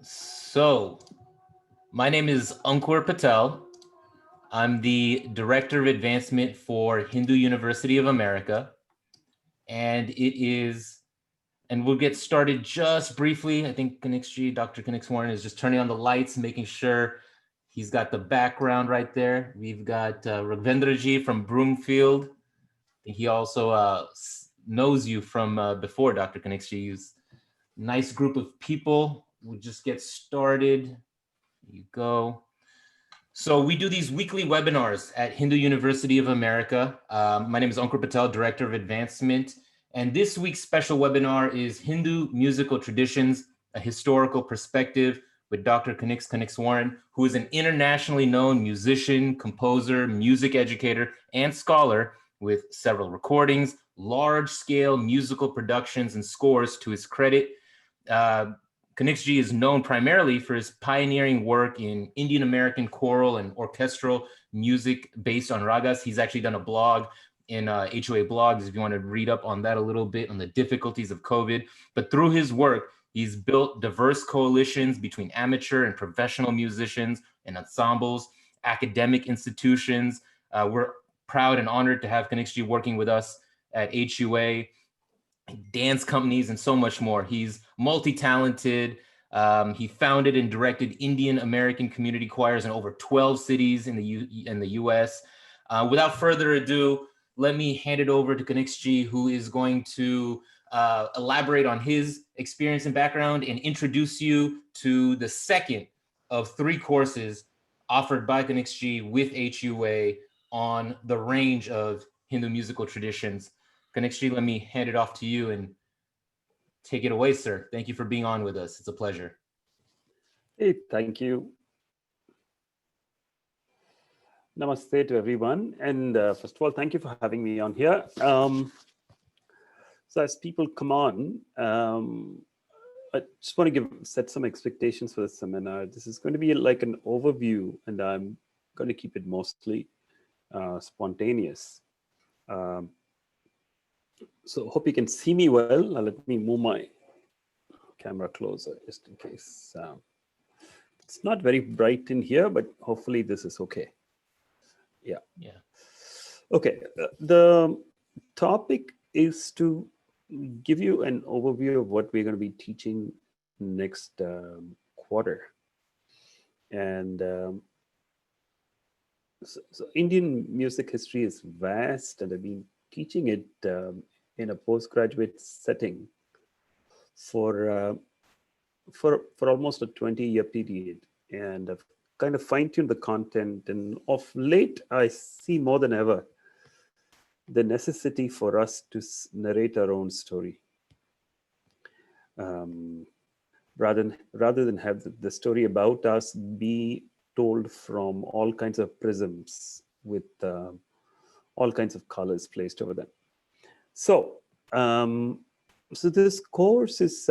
So, my name is Ankur Patel. I'm the Director of Advancement for Hindu University of America. And we'll get started just briefly. I think Dr. Kanix Warren is just turning on the lights, making sure he's got the background right there. We've got Ragvendraji from Broomfield. I think he also knows you from before, Dr. Kanixji. He's a nice group of people. We'll just get started. There you go. So we do these weekly webinars at Hindu University of America. My name is Ankur Patel, Director of Advancement. And this week's special webinar is Hindu Musical Traditions, a Historical Perspective with Dr. Kanix Warren, who is an internationally known musician, composer, music educator, and scholar with several recordings, large-scale musical productions, and scores to his credit. Kanixji is known primarily for his pioneering work in Indian American choral and orchestral music based on ragas. He's actually done a blog in HOA blogs if you want to read up on that a little bit on the difficulties of COVID. But through his work, he's built diverse coalitions between amateur and professional musicians and ensembles, academic institutions. We're proud and honored to have Kanixji working with us at HUA, dance companies, and so much more. He's multi-talented. He founded and directed Indian American community choirs in over 12 cities in the US. Without further ado, let me hand it over to Kanixji, who is going to elaborate on his experience and background and introduce you to the second of 3 courses offered by Kanixji with HUA on the range of Hindu musical traditions. Kanixji, let me hand it off to you and take it away, sir. Thank you for being on with us. It's a pleasure. Hey, thank you. Namaste to everyone. And first of all, thank you for having me on here. So as people come on, I just want to set some expectations for the seminar. This is going to be like an overview, and I'm going to keep it mostly spontaneous. So hope you can see me well. Now let me move my camera closer just in case. It's not very bright in here, but hopefully this is okay. Yeah. Okay. The topic is to give you an overview of what we're going to be teaching next quarter. And so Indian music history is vast, and I've been teaching it in a postgraduate setting for almost a 20-year period, and I've kind of fine-tuned the content. And of late, I see more than ever the necessity for us to narrate our own story, rather than have the story about us be told from all kinds of prisms with all kinds of colors placed over them. So, so this course is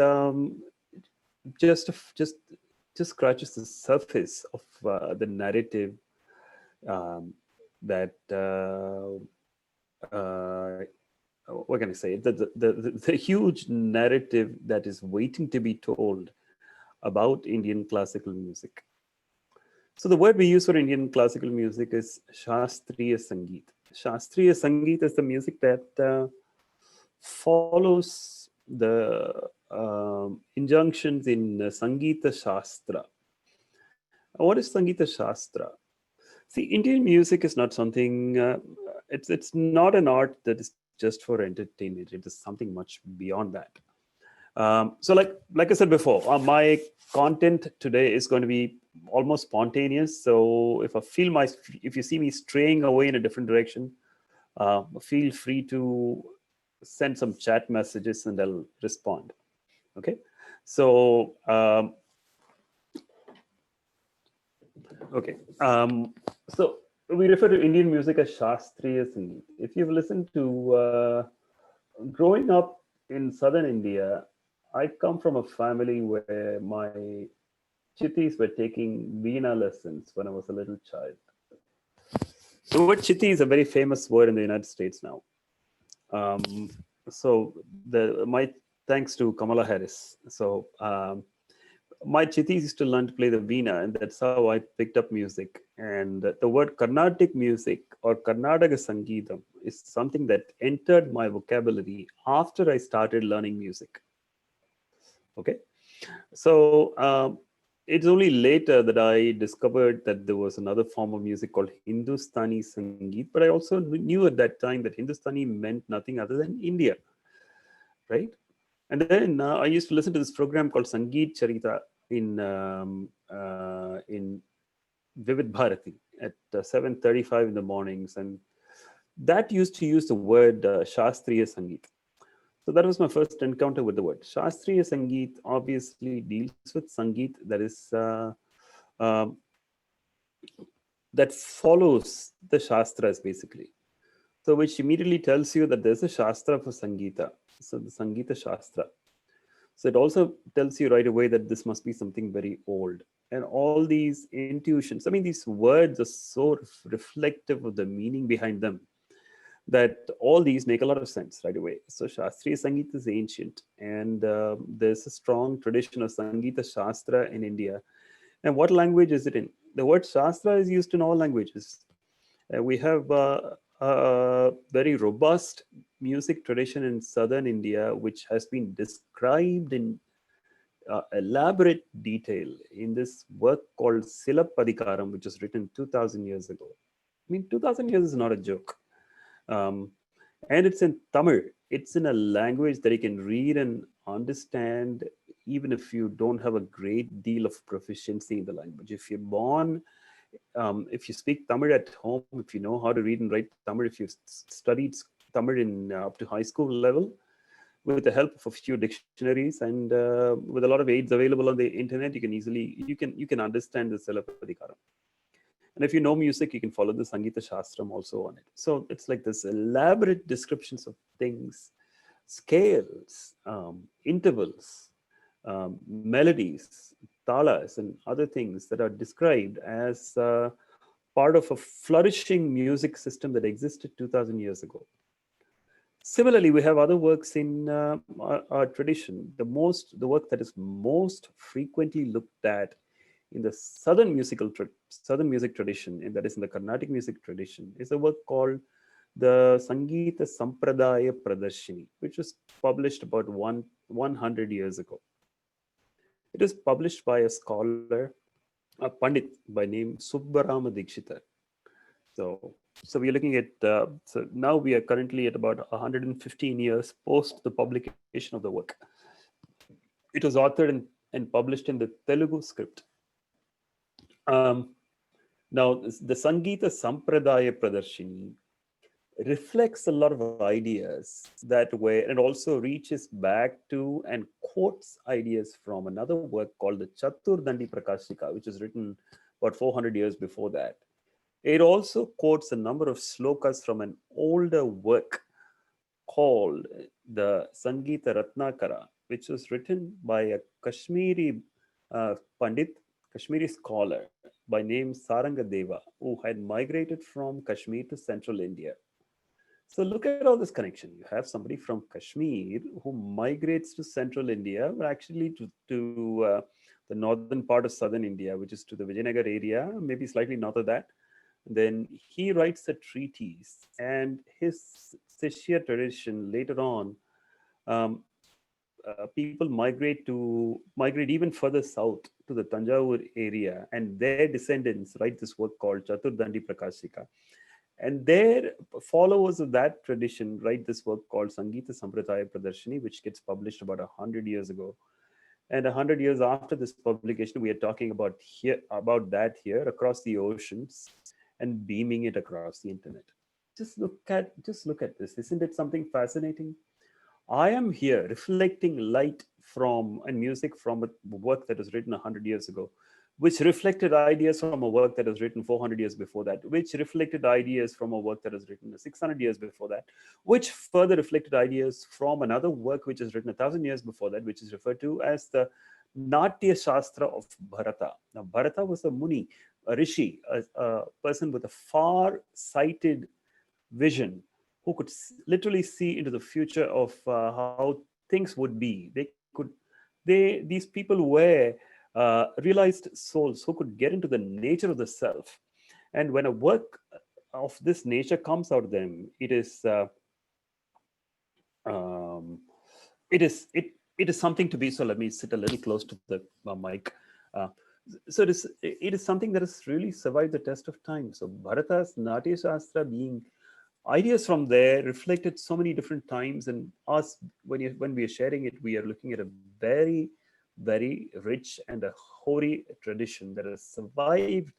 just scratches the surface of the narrative that what can I say? The huge narrative that is waiting to be told about Indian classical music. So the word we use for Indian classical music is Shastriya Sangeet. Shastriya Sangeet is the music that follows the injunctions in Sangeeta Shastra. What is Sangeeta Shastra? See, Indian music is not something, it's not an art that is just for entertainment. It is something much beyond that. So like I said before, my content today is going to be almost spontaneous. So if you see me straying away in a different direction, feel free to send some chat messages and I'll respond. Okay. So, so we refer to Indian music as Shastriya Sangeet. If you've listened to, growing up in southern India, I come from a family where my chittis were taking veena lessons when I was a little child. The word chitti is a very famous word in the United States now. So my thanks to Kamala Harris. So My chittis used to learn to play the veena, and that's how I picked up music. And the word Carnatic music or Karnataka Sangeetam is something that entered my vocabulary after I started learning music. Okay, so it's only later that I discovered that there was another form of music called Hindustani Sangeet, but I also knew at that time that Hindustani meant nothing other than India, right? And then I used to listen to this program called Sangeet Charita in Vivid Bharati at 7:35 in the mornings, and that used to use the word Shastriya Sangeet. So that was my first encounter with the word. Shastriya Sangeet obviously deals with Sangeet um, that follows the Shastras basically. So which immediately tells you that there's a Shastra for Sangeeta. So the Sangeeta Shastra. So it also tells you right away that this must be something very old. And all these intuitions, I mean, these words are so reflective of the meaning behind them that all these make a lot of sense right away. So Shastriya Sangeet is ancient, and there's a strong tradition of Sangeeta Shastra in India. And what language is it in? The word Shastra is used in all languages. We have a very robust music tradition in southern India, which has been described in elaborate detail in this work called Silapadikaram, which was written 2000 years ago. I mean, 2000 years is not a joke. Um, and it's in Tamil. It's in a language that you can read and understand, even if you don't have a great deal of proficiency in the language. If you're born, if you speak Tamil at home, if you know how to read and write Tamil, if you've studied Tamil in up to high school level, with the help of a few dictionaries and with a lot of aids available on the internet, you can understand the Silapadikaram. And if you know music, you can follow the Sangeeta Shastram also on it. So it's like this elaborate descriptions of things, scales, intervals, melodies, talas, and other things that are described as part of a flourishing music system that existed 2000 years ago. Similarly, we have other works in our tradition. The work that is most frequently looked at in the southern music tradition, and that is in the Carnatic music tradition, is a work called the Sangeeta Sampradaya Pradarshini, which was published about 100 years ago. It was published by a scholar, a Pandit by name Subbarama Dikshita. So we are looking at, so now we are currently at about 115 years post the publication of the work. It was authored and published in the Telugu script. Now, the Sangeeta Sampradaya Pradarshini reflects a lot of ideas that way, and also reaches back to and quotes ideas from another work called the Chaturdandi Prakashika, which is written about 400 years before that. It also quotes a number of slokas from an older work called the Sangeeta Ratnakara, which was written by a Kashmiri Pandit, Kashmiri scholar by name Saranga Deva, who had migrated from Kashmir to central India. So look at all this connection. You have somebody from Kashmir who migrates to central India, but actually to the northern part of southern India, which is to the Vijayanagar area, maybe slightly north of that. Then he writes a treatise, and his Sishya tradition later on, um, people migrate even further south to the Tanjavur area, and their descendants write this work called Chaturdandi Prakashika. And their followers of that tradition write this work called Sangeeta Sampradaya Pradarshini, which gets published about 100 years ago. And 100 years after this publication, we are talking about that here across the oceans and beaming it across the internet. Just look at this. Isn't it something fascinating? I am here reflecting light from and music from a work that was written 100 years ago, which reflected ideas from a work that was written 400 years before that, which reflected ideas from a work that was written 600 years before that, which further reflected ideas from another work which is written 1,000 years before that, which is referred to as the Natya Shastra of Bharata. Now, Bharata was a Muni, a rishi, a person with a far-sighted vision who could literally see into the future of how things would be. These people were realized souls who could get into the nature of the self. And when a work of this nature comes out of them, um, it is something to be. So let me sit a little close to the mic. Uh, so it is something that has really survived the test of time. So Bharata's Natya Shastra, being ideas from there, reflected so many different times, and us, when we are sharing it, we are looking at a very, very rich and a hoary tradition that has survived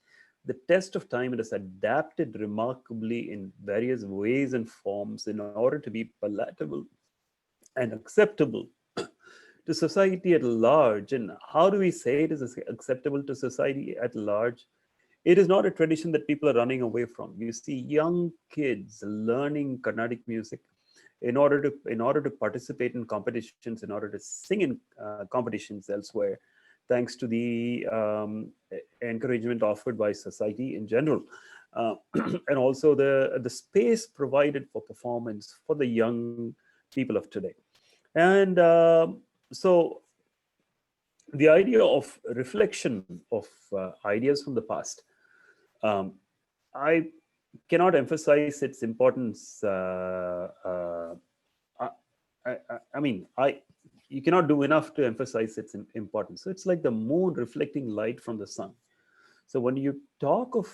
the test of time and has adapted remarkably in various ways and forms in order to be palatable and acceptable to society at large. And how do we say it is acceptable to society at large? It is not a tradition that people are running away from. You see young kids learning Carnatic music in order to participate in competitions, in order to sing in competitions elsewhere, thanks to the encouragement offered by society in general, uh, and also the space provided for performance for the young people of today. And so the idea of reflection of ideas from the past, um, I cannot emphasize its importance. I mean, you cannot do enough to emphasize its importance. So it's like the moon reflecting light from the sun. So when you talk of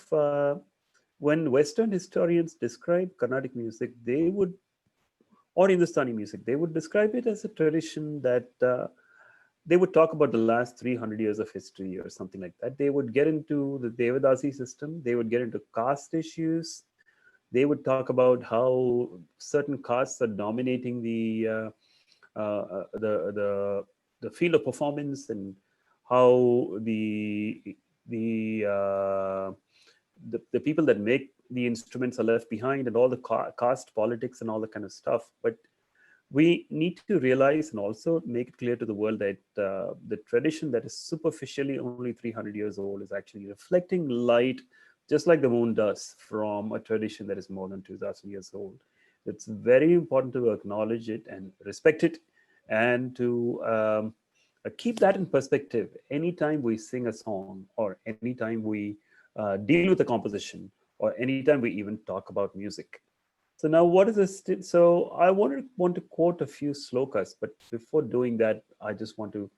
when Western historians describe Carnatic music, they would, or Hindustani music, they would describe it as a tradition that they would talk about the last 300 years of history or something like that. They would get into the Devadasi system. They would get into caste issues. They would talk about how certain castes are dominating the field of performance, and how the people that make the instruments are left behind, and all the caste politics and all that kind of stuff. But we need to realize and also make it clear to the world that the tradition that is superficially only 300 years old is actually reflecting light, just like the moon does, from a tradition that is more than 2000 years old. It's very important to acknowledge it and respect it, and to keep that in perspective anytime we sing a song, or anytime we deal with a composition, or anytime we even talk about music. So now, what is this? So I want to quote a few slokas, but before doing that, I just want to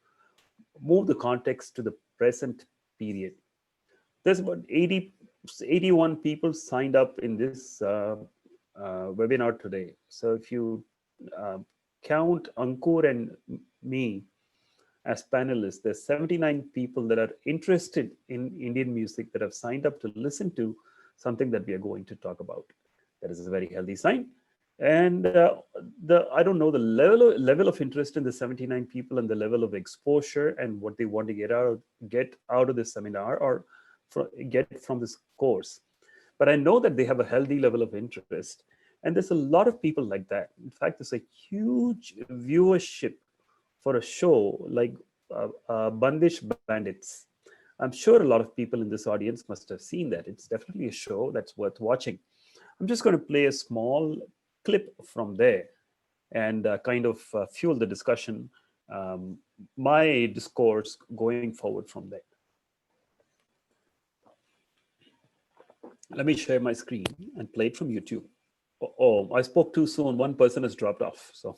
move the context to the present period. There's about 81 people signed up in this webinar today. So if you uh, count Ankur and me as panelists, there's 79 people that are interested in Indian music that have signed up to listen to something that we are going to talk about. That is a very healthy sign. And I don't know the level of interest in the 79 people, and the level of exposure and what they want to get out of this seminar, or get from this course. But I know that they have a healthy level of interest, and there's a lot of people like that. In fact, there's a huge viewership for a show like Bandish Bandits. I'm sure a lot of people in this audience must have seen that. It's definitely a show that's worth watching. I'm just going to play a small clip from there, and kind of fuel the discussion, my discourse going forward from there. Let me share my screen and play it from YouTube. Oh, I spoke too soon. One person has dropped off. So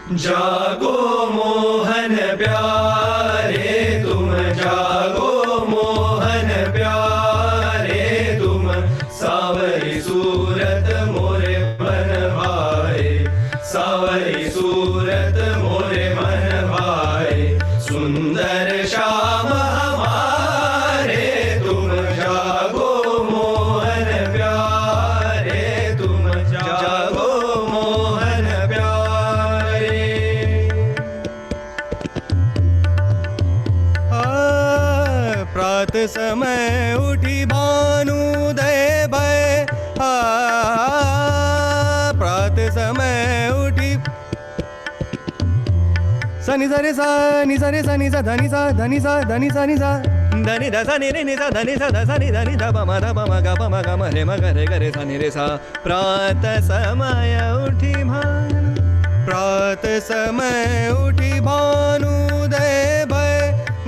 जागो मोहन प्यारे तुम जागो मोहन प्यारे तुम सावरी सूरत मोरे मन भाए सावरी सूरत मोरे मन भाए सुंदर श्याम हमारे तुम जागो मोहन प्यारे तुम जागो मोहन प्यारे प्रात समय उठी Bhanu Dhani sa re sa ni sa dhani sa dhani sa dhani sa ni sa dhani da sa ni re ni sa dhani sa da sa ni dhani da ba ma ga ma re ga re sa ni re sa prat samaya uthi bhan prat समय उठी भानुदय भय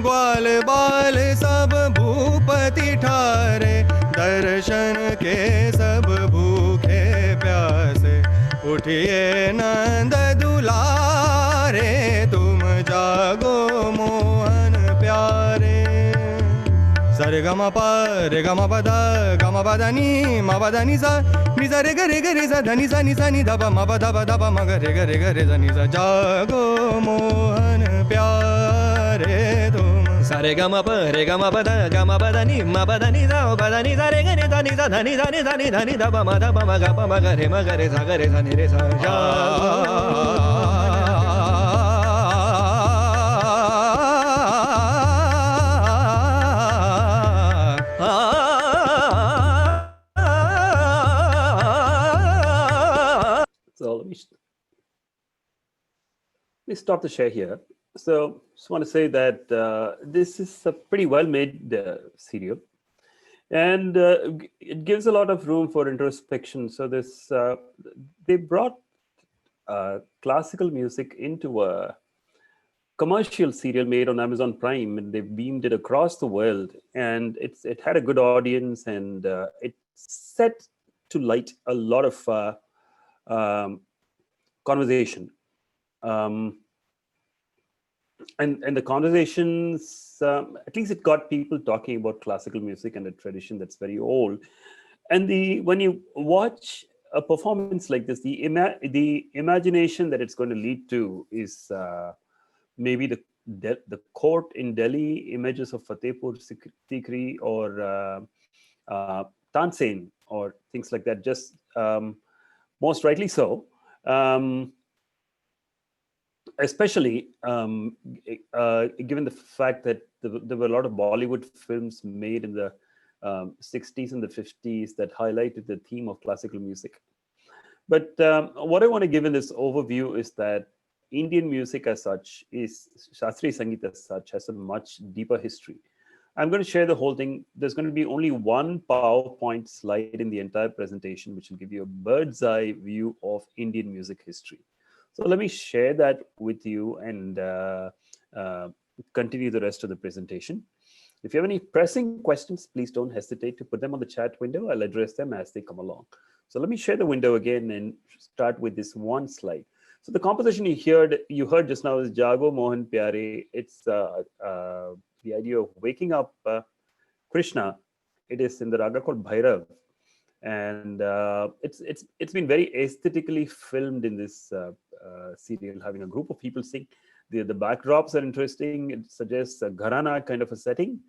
ग्वाल बाल सब भूपति ठारे दर्शन के सब भूखे प्यासे उठिए नंद दुलारे तुम जागो मोहन प्यारे सरे ग म प रे ग म प द नि सा नि सा रे ग सा ध नि सा नि ध प म प ध म ग रे सा नि सा जागो मोहन प्यारे तुम सारे ग म प रे ग म प द नि सा प द नि सा रे ग नि सा नि सा ध नि सा नि ध प म ग रे सा नि रे सा जागो So let me stop the share here. So just want to say that this is a pretty well-made serial, and it gives a lot of room for introspection. So this they brought classical music into a commercial serial made on Amazon Prime, and they beamed it across the world, and it had a good audience, and it set to light a lot of conversation. And the conversations, at least it got people talking about classical music and a tradition that's very old. And when you watch a performance like this, the imagination that it's going to lead to is maybe the court in Delhi, images of Fatehpur Sikri or Tansen or things like that. Just most rightly so. Especially given the fact that there were a lot of Bollywood films made in the 60s and the 50s that highlighted the theme of classical music. But what I want to give in this overview is that Indian music as such Shastriya Sangeet as such has a much deeper history. I'm going to share the whole thing. There's going to be only one PowerPoint slide in the entire presentation, which will give you a bird's eye view of Indian music history. So let me share that with you and continue the rest of the presentation. If you have any pressing questions, please don't hesitate to put them on the chat window. I'll address them as they come along. So let me share the window again and start with this one slide. So the composition you heard just now is Jago Mohan Pyare. It's the idea of waking up Krishna. It is in the raga called Bhairav. And it's been very aesthetically filmed in this serial, having a group of people sing. The backdrops are interesting. It suggests a gharana kind of a setting.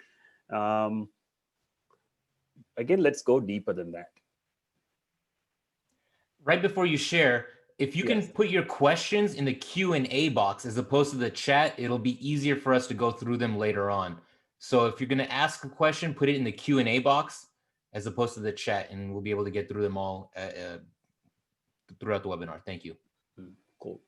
Again, let's go deeper than that. Right before you share, if you can put your questions in the Q&A box as opposed to the chat, it'll be easier for us to go through them later on. So if you're going to ask a question, put it in the Q&A box as opposed to the chat, and we'll be able to get through them all throughout the webinar. Thank you. Cool.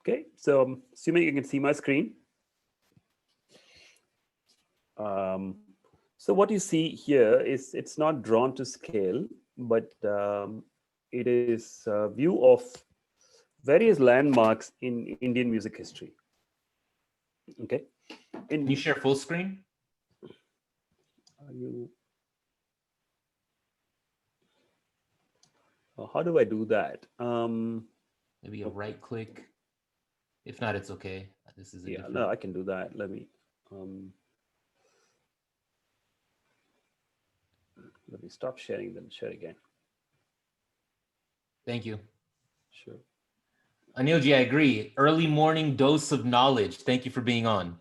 Okay, so I'm assuming you can see my screen. So what you see here is it's not drawn to scale, but it is a view of various landmarks in Indian music history. Okay. Can you share full screen? How do I do that? Maybe a right click. If not, it's okay. This is no, I can do that. Let me stop sharing, then share again. Thank you. Sure. Anilji, I agree. Early morning dose of knowledge. Thank you for being on.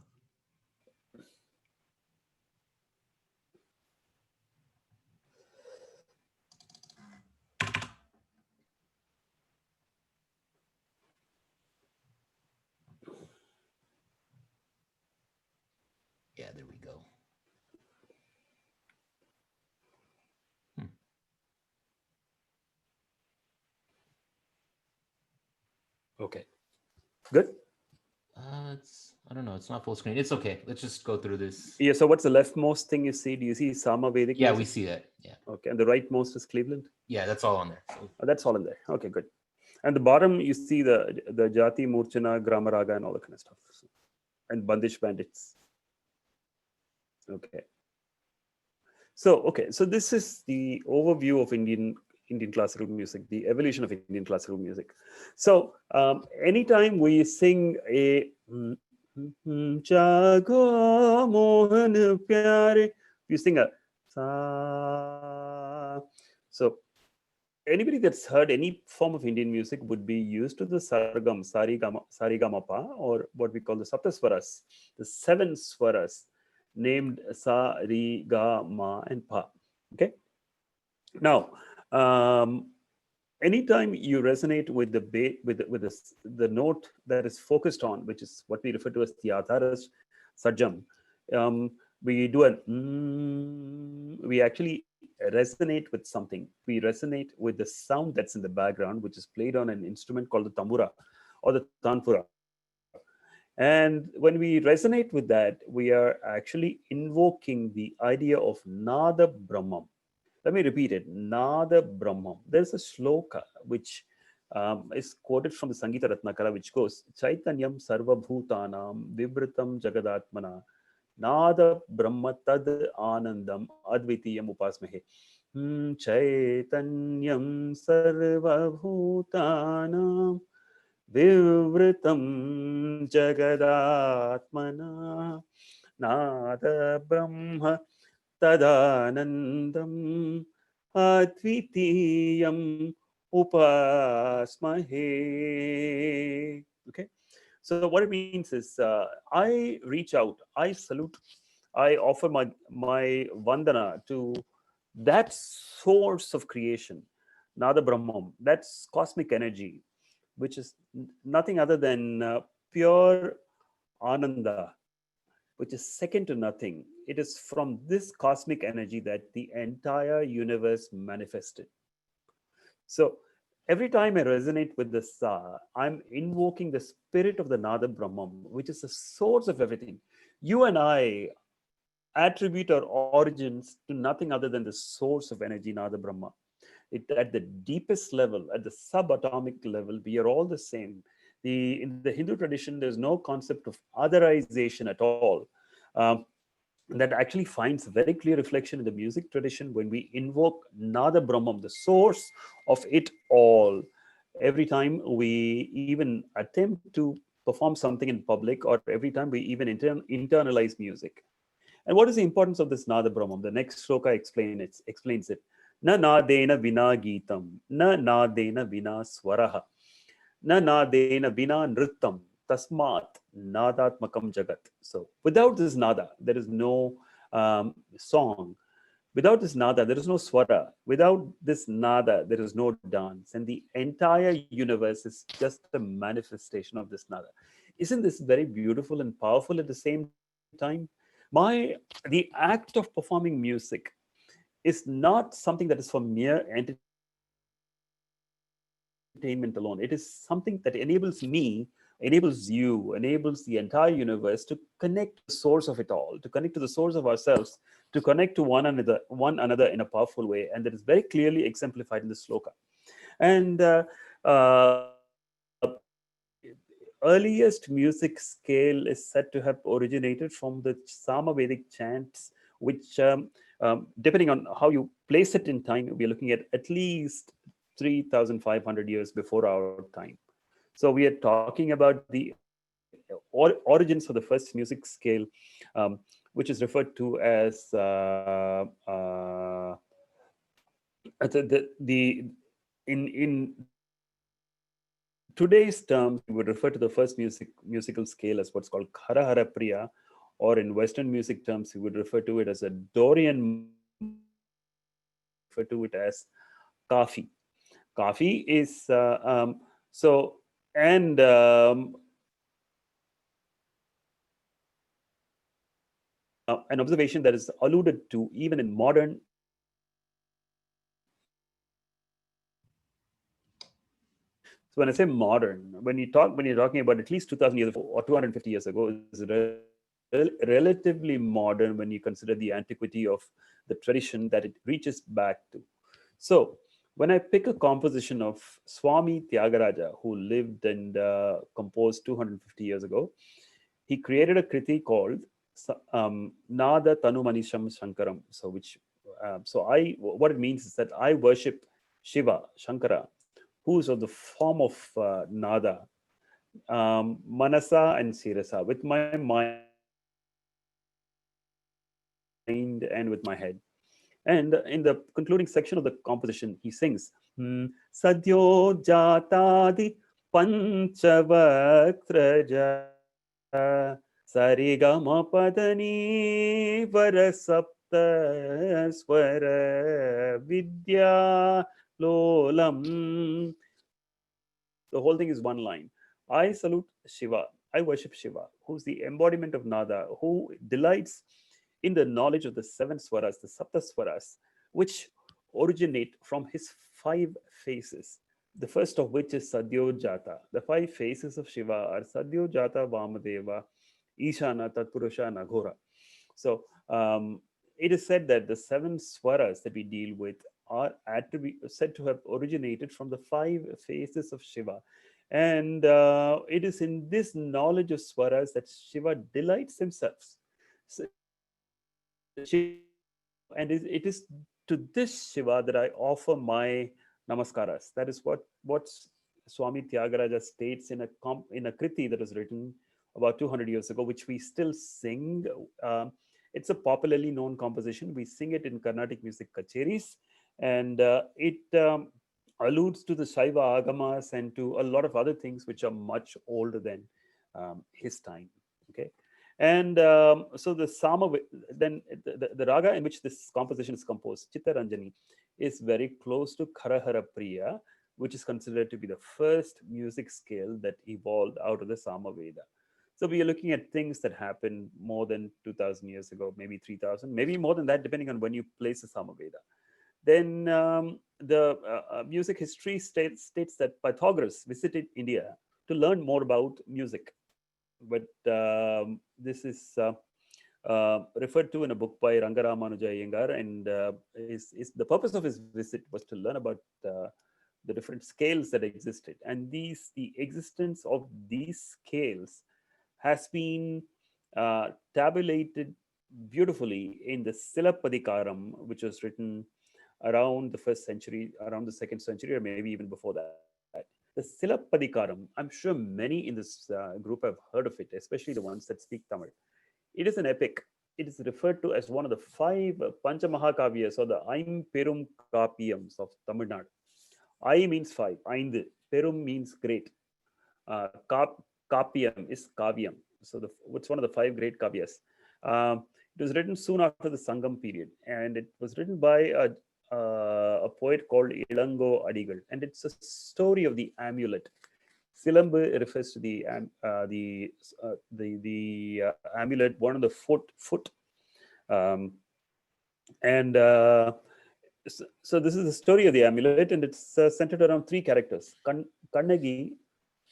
Yeah, there we go. Okay, good. I don't know. It's not full screen. It's okay. Let's just go through this. Yeah, so what's the leftmost thing you see? Do you see Sama Vedic Yeah, music? we see that. Yeah. Okay, and the rightmost is Cleveland? Yeah, that's all on there. So, That's all in there. Okay, good. And the bottom, you see the Jati, Murchana, Gramaraga, and all that kind of stuff. And Bandish Bandits. Okay. So this is the overview of Indian classical music, the evolution of Indian classical music. So anytime we sing a Jago Mohan Pyare, you sing a sa. So anybody that's heard any form of Indian music would be used to the sargam, sarigamapa, or what we call the saptaswaras, the seven swaras named sa, ri, ga, ma, and pa. Okay. Now, anytime you resonate with the note that is focused on, which is what we refer to as the adharas sajam, we do we actually resonate with something. We resonate with the sound that's in the background, which is played on an instrument called the tambura or the tanpura. And when we resonate with that, we are actually invoking the idea of Nada Brahmam. Let me repeat it, Nada Brahmam. There's a sloka which is quoted from the Sangeeta Ratnakara, which goes, Chaitanyam Sarva Bhutanam Vivritam Jagadatmana Nada Brahma Tad Anandam Advitiyam Upasmahe. Chaitanyam Sarva Bhutanam Vivritam Jagadatmana Nada Brahma Tadanandam Advitiyam Upasmahe. Okay, so what it means is I reach out, I salute, I offer my vandana to that source of creation, Nada Brahmam, that's cosmic energy, which is nothing other than pure Ananda, which is second to nothing. It is from this cosmic energy that the entire universe manifested. So every time I resonate with the Sa, I'm invoking the spirit of the Nada Brahmam, which is the source of everything. You and I attribute our origins to nothing other than the source of energy, Nada Brahma. At the deepest level, at the subatomic level, we are all the same. In the Hindu tradition, there's no concept of otherization at all. Um, that actually finds very clear reflection in the music tradition when we invoke Nada Brahmam, the source of it all. Every time we even attempt to perform something in public, or every time we even internalize music. And what is the importance of this Nada Brahmam? The next sloka explains it. Na nadena vina geetam, na nadena vina swaraha, na nadena vina nrittam, tasmat nadatmakam jagat. So without this nada, there is no song. Without this nada, there is no swara. Without this nada, there is no dance. And the entire universe is just a manifestation of this nada. Isn't this very beautiful and powerful at the same time? The act of performing music is not something that is for mere entertainment alone. It is something that enables me, enables you, enables the entire universe to connect to the source of it all, to connect to the source of ourselves, to connect to one another in a powerful way. And that is very clearly exemplified in the sloka. And earliest music scale is said to have originated from the Sama Vedic chants, which, depending on how you place it in time, we are looking at least 3,500 years before our time. So we are talking about the origins of the first music scale, um, which is referred to as the in today's terms, we would refer to the first musical scale as what's called Khara Hara Priya, or in Western music terms, we would refer to it as a Dorian march, or we would refer to it as Kafi. Kafi is so, and, an observation that is alluded to even in modern. So when I say modern, when you're talking about at least 2,000 years ago or 250 years ago, is relatively modern when you consider the antiquity of the tradition that it reaches back to. So when I pick a composition of Swami Tyagaraja, who lived and composed 250 years ago, he created a kriti called Nada Tanumanisham Shankaram. So what it means is that I worship Shiva, Shankara, who is of the form of Nada, Manasa and Sirasa, with my mind and with my head. And in the concluding section of the composition, he sings, Sadyo Jatadi Panchavakraja Sarigama Padani Varasapta Swara Vidya Lolam. The whole thing is one line. I salute Shiva. I worship Shiva, who's the embodiment of Nada, who delights in the knowledge of the seven swaras, the Sapta swaras, which originate from his 5 faces. The first of which is Sadyo Jata. The 5 faces of Shiva are Sadyo Jata Vamadeva, Ishana, Tatpurusha, Naghora. So it is said that the 7 swaras that we deal with are said to have originated from the 5 faces of Shiva. And it is in this knowledge of swaras that Shiva delights himself. So, and it is to this Shiva that I offer my namaskaras. That is what Swami Tyagaraja states in a kriti that was written about 200 years ago, which we still sing. It's a popularly known composition. We sing it in Carnatic music kacheris, and it alludes to the Shaiva Agamas and to a lot of other things which are much older than his time. Okay. And so the then the raga in which this composition is composed, Chittaranjani, is very close to Kharahara Priya, which is considered to be the first music scale that evolved out of the Sama Veda. So we are looking at things that happened more than 2,000 years ago, maybe 3,000, maybe more than that, depending on when you place the Sama Veda. Then the music history states that Pythagoras visited India to learn more about music. But this is referred to in a book by Rangaramanuja Iyengar, and the purpose of his visit was to learn about the different scales that existed. And the existence of these scales has been tabulated beautifully in the Silapadikaram, which was written around the 1st century, around the 2nd century, or maybe even before that. The Silapadikaram, I'm sure many in this group have heard of it, especially the ones that speak Tamil. It is an epic. It is referred to as one of the 5 Panchamahakavyas, or the Perum Kapiyams of Tamil Nadu. I means 5, Aindu. Perum means great. Kapiyam is Kavyam. So it's one of the 5 great Kavyas. It was written soon after the Sangam period, and it was written by a poet called Ilango Adigal, and it's a story of the amulet. Silambu refers to the amulet, one of the foot, and so this is the story of the amulet, and it's centered around 3 characters: Kannagi,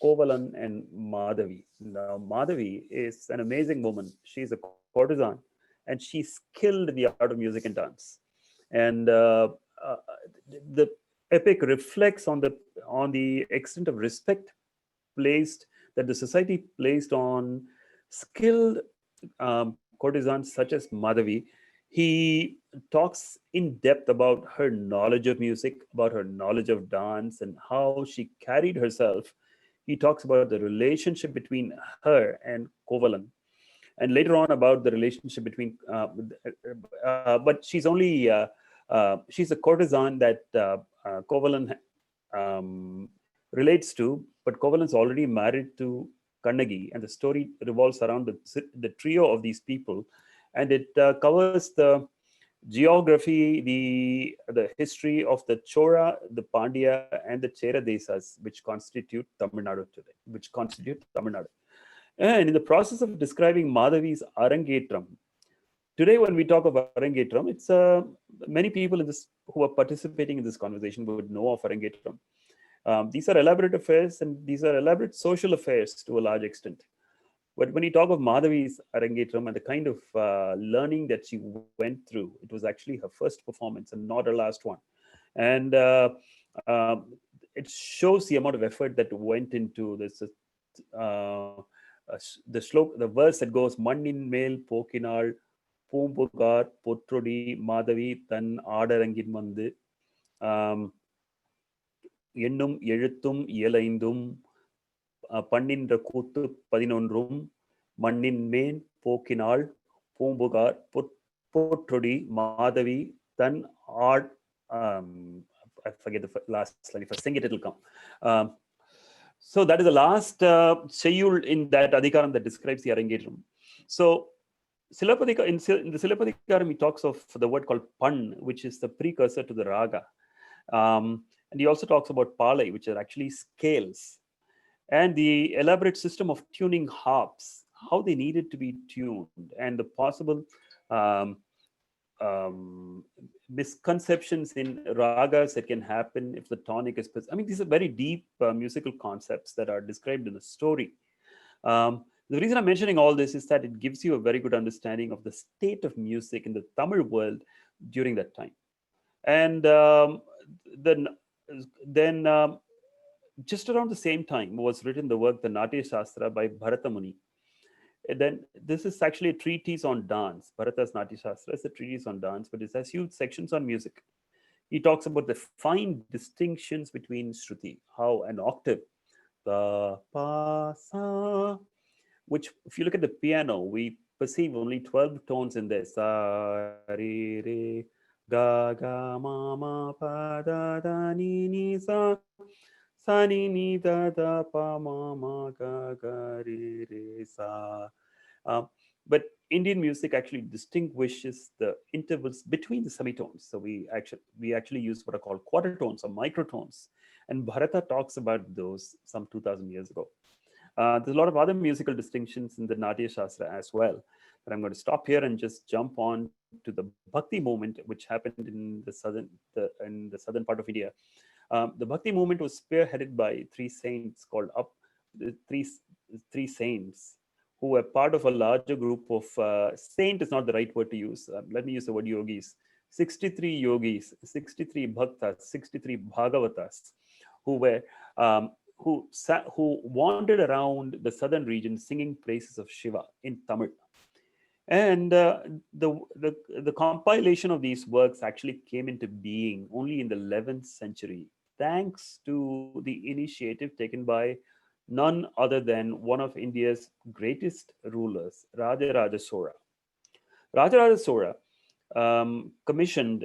Kovalan, and Madhavi. Now, Madhavi is an amazing woman. She's a courtesan, and she's skilled in the art of music and dance. And the epic reflects on the extent of respect that the society placed on skilled courtesans such as Madhavi. He talks in depth about her knowledge of music, about her knowledge of dance, and how she carried herself. He talks about the relationship between her and Kovalan, and later on about the relationship between. But she's only she's a courtesan that Kovalan relates to, but Kovalan's already married to Kannagi, and the story revolves around the trio of these people, and it covers the geography, the history of the Chora, the Pandya, and the Chera Desas, which constitute Tamil Nadu today, And in the process of describing Madhavi's Arangetram, today when we talk of Arangetram, it's many people in this who are participating in this conversation would know of Arangetram. These are elaborate affairs, and these are elaborate social affairs to a large extent. But when you talk of Madhavi's Arangetram and the kind of learning that she went through, it was actually her first performance and not her last one. And it shows the amount of effort that went into this. The verse that goes, Mannin mel pokinal Poompuhar பொற்றொடி மாதவி தன் ஆடரங்கின் வந்து எண்ணும் எழுத்தும் இயலைந்தும் பண்ணின்ற கூத்து 11 மண்ணின் மேன் போக்கினாள் பூம்புகார் பொற்றொடி மாதவி தன் ஆட் I forget the last line. If I sing it, it'll come. So that is the last schedule in that adhikaram that describes the Arangetram. So Silapadika, in the Silapadikaram, he talks of the word called pan, which is the precursor to the raga. And he also talks about palai, which are actually scales. And the elaborate system of tuning harps, how they needed to be tuned, and the possible misconceptions in ragas that can happen if the tonic is... I mean, these are very deep musical concepts that are described in the story. The reason I'm mentioning all this is that it gives you a very good understanding of the state of music in the Tamil world during that time. And then just around the same time was written the work, the Natya Sastra by Bharata Muni. And then this is actually a treatise on dance. Bharata's Natya Sastra is a treatise on dance, but it has huge sections on music. He talks about the fine distinctions between Shruti, how an octave, the pa sa, which if you look at the piano, we perceive only 12 tones in there. Sa, re, re, ga, ga, ma, ma, pa, da, da, ni, ni, sa, sa, ni, ni, da, da, pa, ma, ma, ga, ga, re, re, sa. But Indian music actually distinguishes the intervals between the semitones. So we actually use what are called quarter tones or microtones. And Bharata talks about those some 2000 years ago. There's a lot of other musical distinctions in the Natya Shastra as well. But I'm going to stop here and just jump on to the Bhakti Movement, which happened in the southern part of India. The Bhakti Movement was spearheaded by three saints called three saints who were part of a larger group of... saint is not the right word to use. Let me use the word yogis. 63 yogis, 63 bhaktas, 63 bhagavatas who were... who wandered around the southern region singing praises of Shiva in Tamil. And the compilation of these works actually came into being only in the 11th century, thanks to the initiative taken by none other than one of India's greatest rulers, Rajaraja Sora. Rajaraja Sora commissioned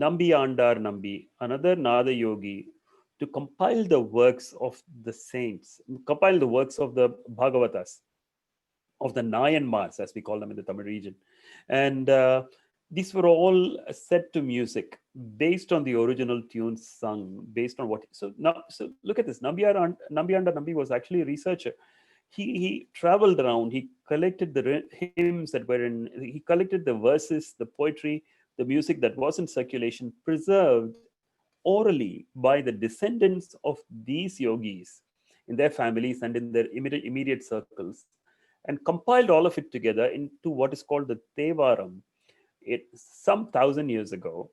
Nambi Andar Nambi, another Nada yogi, to compile the works of the saints, compile the works of the Bhagavatas, of the Nayanmars, as we call them in the Tamil region. And these were all set to music based on the original tunes sung, based on what... So look at this. Nambi Andar Nambi was actually a researcher. He traveled around, he collected the hymns that were in... He collected the verses, the poetry, the music that was in circulation, preserved orally by the descendants of these yogis in their families and in their immediate circles, and compiled all of it together into what is called the Tevaram, some 1,000 years ago.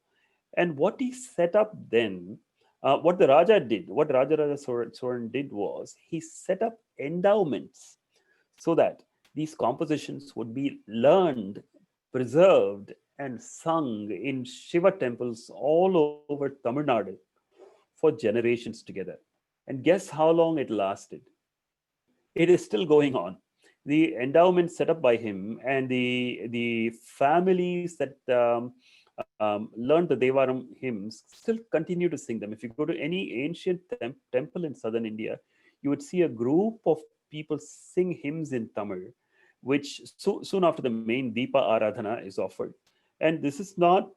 And what he set up then, what the Raja did, what Rajaraja Soran did was, he set up endowments so that these compositions would be learned, preserved, and sung in Shiva temples all over Tamil Nadu for generations together. And guess how long it lasted? It is still going on. The endowment set up by him and the families that learned the Devaram hymns still continue to sing them. If you go to any ancient temple in southern India, you would see a group of people sing hymns in Tamil, which soon after the main Deepa Aradhana is offered. And this is not...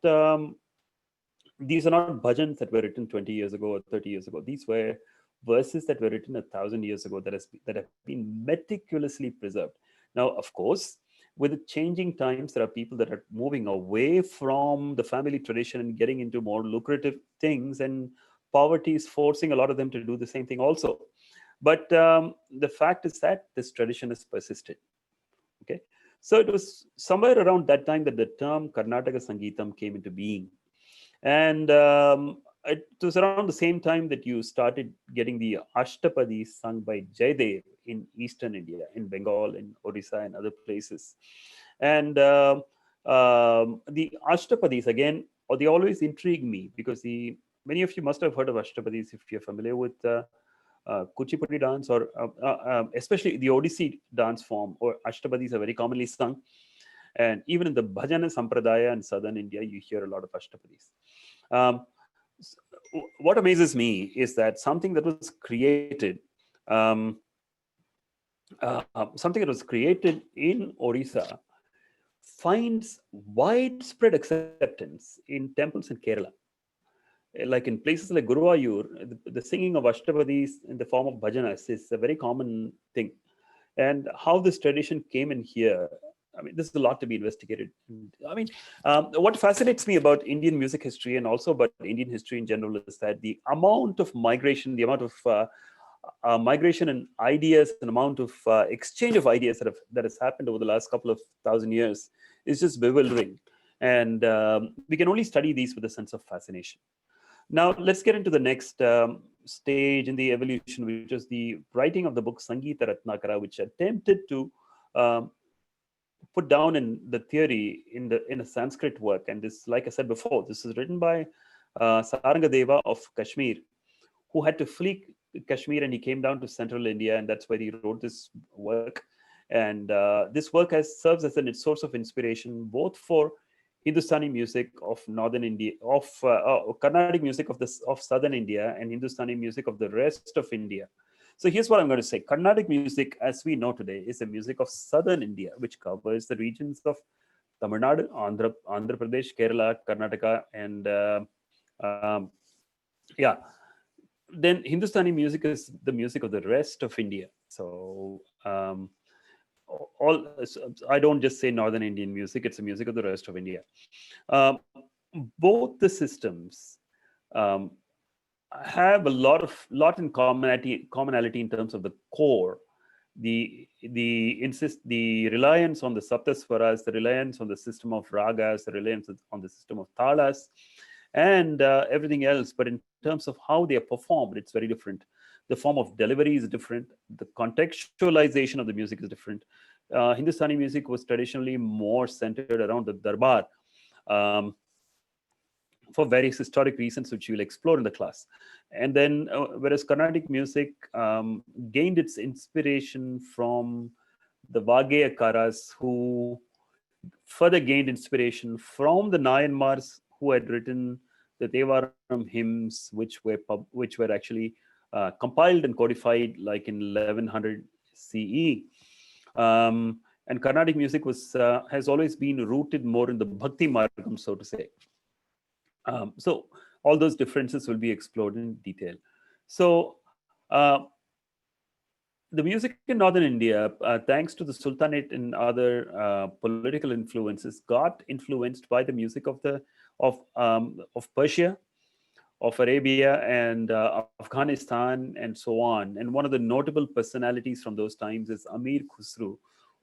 these are not bhajans that were written 20 years ago or 30 years ago. These were verses that were written 1,000 years ago that have been meticulously preserved. Now, of course, with the changing times, there are people that are moving away from the family tradition and getting into more lucrative things, and poverty is forcing a lot of them to do the same thing also. But the fact is that this tradition has persisted. Okay, so it was somewhere around that time that the term Karnataka Sangeetam came into being, and it was around the same time that you started getting the Ashtapadis sung by Jaidev in Eastern India, in Bengal, in Odisha, and other places. And the Ashtapadis, again, they always intrigue me, because many of you must have heard of Ashtapadis if you're familiar with Kuchipudi dance, or especially the Odissi dance form, or Ashtapadis are very commonly sung. And even in the bhajana Sampradaya in southern India, you hear a lot of Ashtapadis. Um, what amazes me is that something that was created in Orissa finds widespread acceptance in temples in Kerala. Like in places like Guruvayur, the singing of Ashtapadis in the form of bhajanas is a very common thing. And how this tradition came in here, I mean, there's a lot to be investigated. I mean, what fascinates me about Indian music history, and also about Indian history in general, is that the amount of migration, the amount of migration and ideas, and amount of exchange of ideas that has happened over the last couple of thousand years is just bewildering. And we can only study these with a sense of fascination. Now, let's get into the next stage in the evolution, which is the writing of the book Sangeeta Ratnakara, which attempted to put down in the theory in a Sanskrit work. And this, like I said before, this is written by Sarangadeva of Kashmir, who had to flee Kashmir, and he came down to central India, and that's where he wrote this work. And this work serves as a source of inspiration both for Hindustani music of northern India, of Carnatic music of southern India, and Hindustani music of the rest of India. So here's what I'm going to say. Carnatic music, as we know today, is the music of southern India, which covers the regions of Tamil Nadu, Andhra Pradesh, Kerala, Karnataka, and yeah. Then Hindustani music is the music of the rest of India. So I don't just say northern Indian music; it's the music of the rest of India. Um, both the systems have a lot in commonality in terms of the core, the reliance on the saptaswaras, the reliance on the system of ragas, the reliance on the system of talas, and everything else. But in terms of how they are performed, it's very different. The form of delivery is different. The contextualization of the music is different. Hindustani music was traditionally more centered around the darbar, um, for various historic reasons, which we'll explore in the class. And then, whereas Carnatic music gained its inspiration from the Vageyakaras, who further gained inspiration from the Nayanmars, who had written the Devaram hymns, which were actually compiled and codified like in 1100 CE. And Carnatic music has always been rooted more in the Bhakti Margam, so to say. So all those differences will be explored in detail. So the music in northern India, thanks to the Sultanate and other political influences, got influenced by the music of Persia, of Arabia, and Afghanistan, and so on. And one of the notable personalities from those times is Amir Khusru,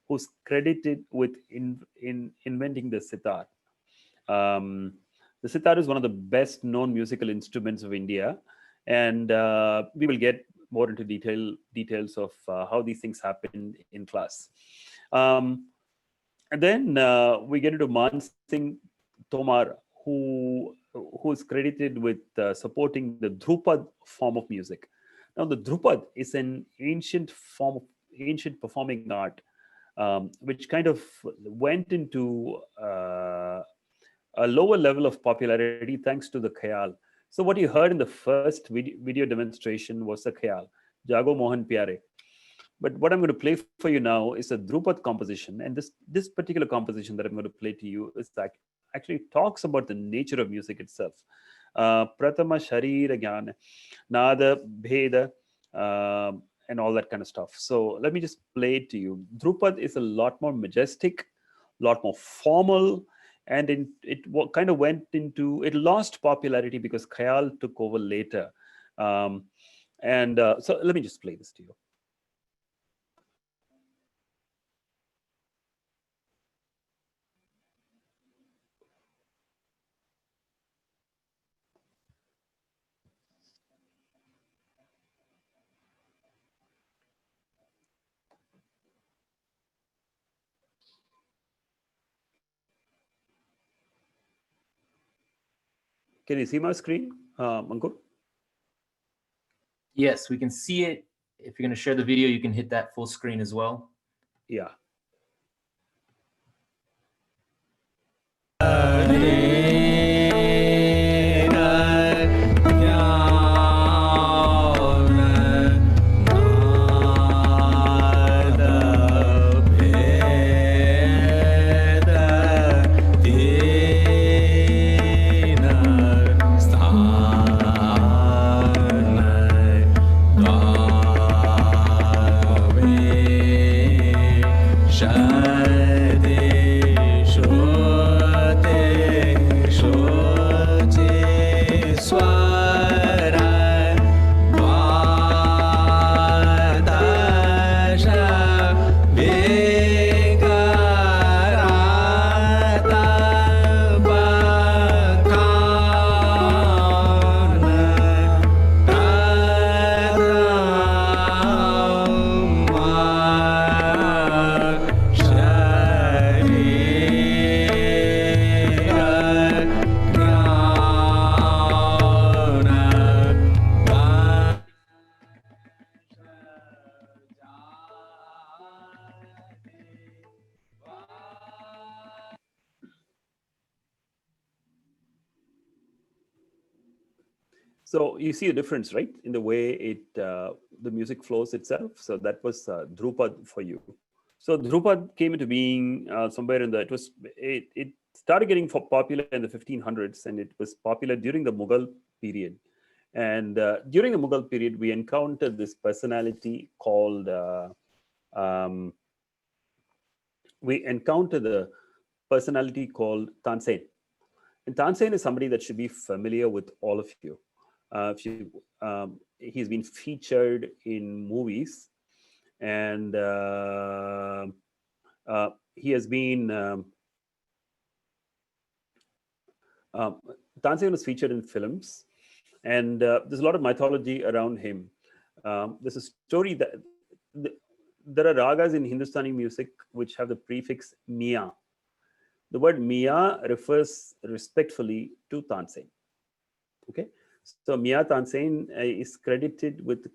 who's credited with inventing the sitar. The sitar is one of the best known musical instruments of India, and we will get more into details of how these things happen in class. And then we get into Man Singh Tomar, who is credited with supporting the Dhrupad form of music. Now, the Dhrupad is an ancient performing art, which kind of went into a lower level of popularity thanks to the khayal. So what you heard in the first video demonstration was the khayal, Jago Mohan Pyare. But what I'm going to play for you now is a Dhrupad composition. And this particular composition that I'm going to play to you is actually talks about the nature of music itself. Pratama Sharira Jnana, Nada, Bheda, and all that kind of stuff. So let me just play it to you. Dhrupad is a lot more majestic, lot more formal, and kind of went into, it lost popularity because Khayal took over later. So let me just play this to you. Can you see my screen, Ankur? Yes, we can see it. If you're going to share the video, you can hit that full screen as well. Yeah. So you see a difference, right, in the way the music flows itself. So that was Drupad for you. So Drupad came into being somewhere in the, it started getting popular in the 1500s, and it was popular during the Mughal period. And during the Mughal period, we encountered this personality called, we encountered the personality called Tansen. And Tansen is somebody that should be familiar with all of you. He's been featured in movies, and he has been Tansen was featured in films, and there's a lot of mythology around him. There's a story that there are ragas in Hindustani music which have the prefix Mia. The word Mia refers respectfully to Tansen. Okay, so Mia Tansen is credited with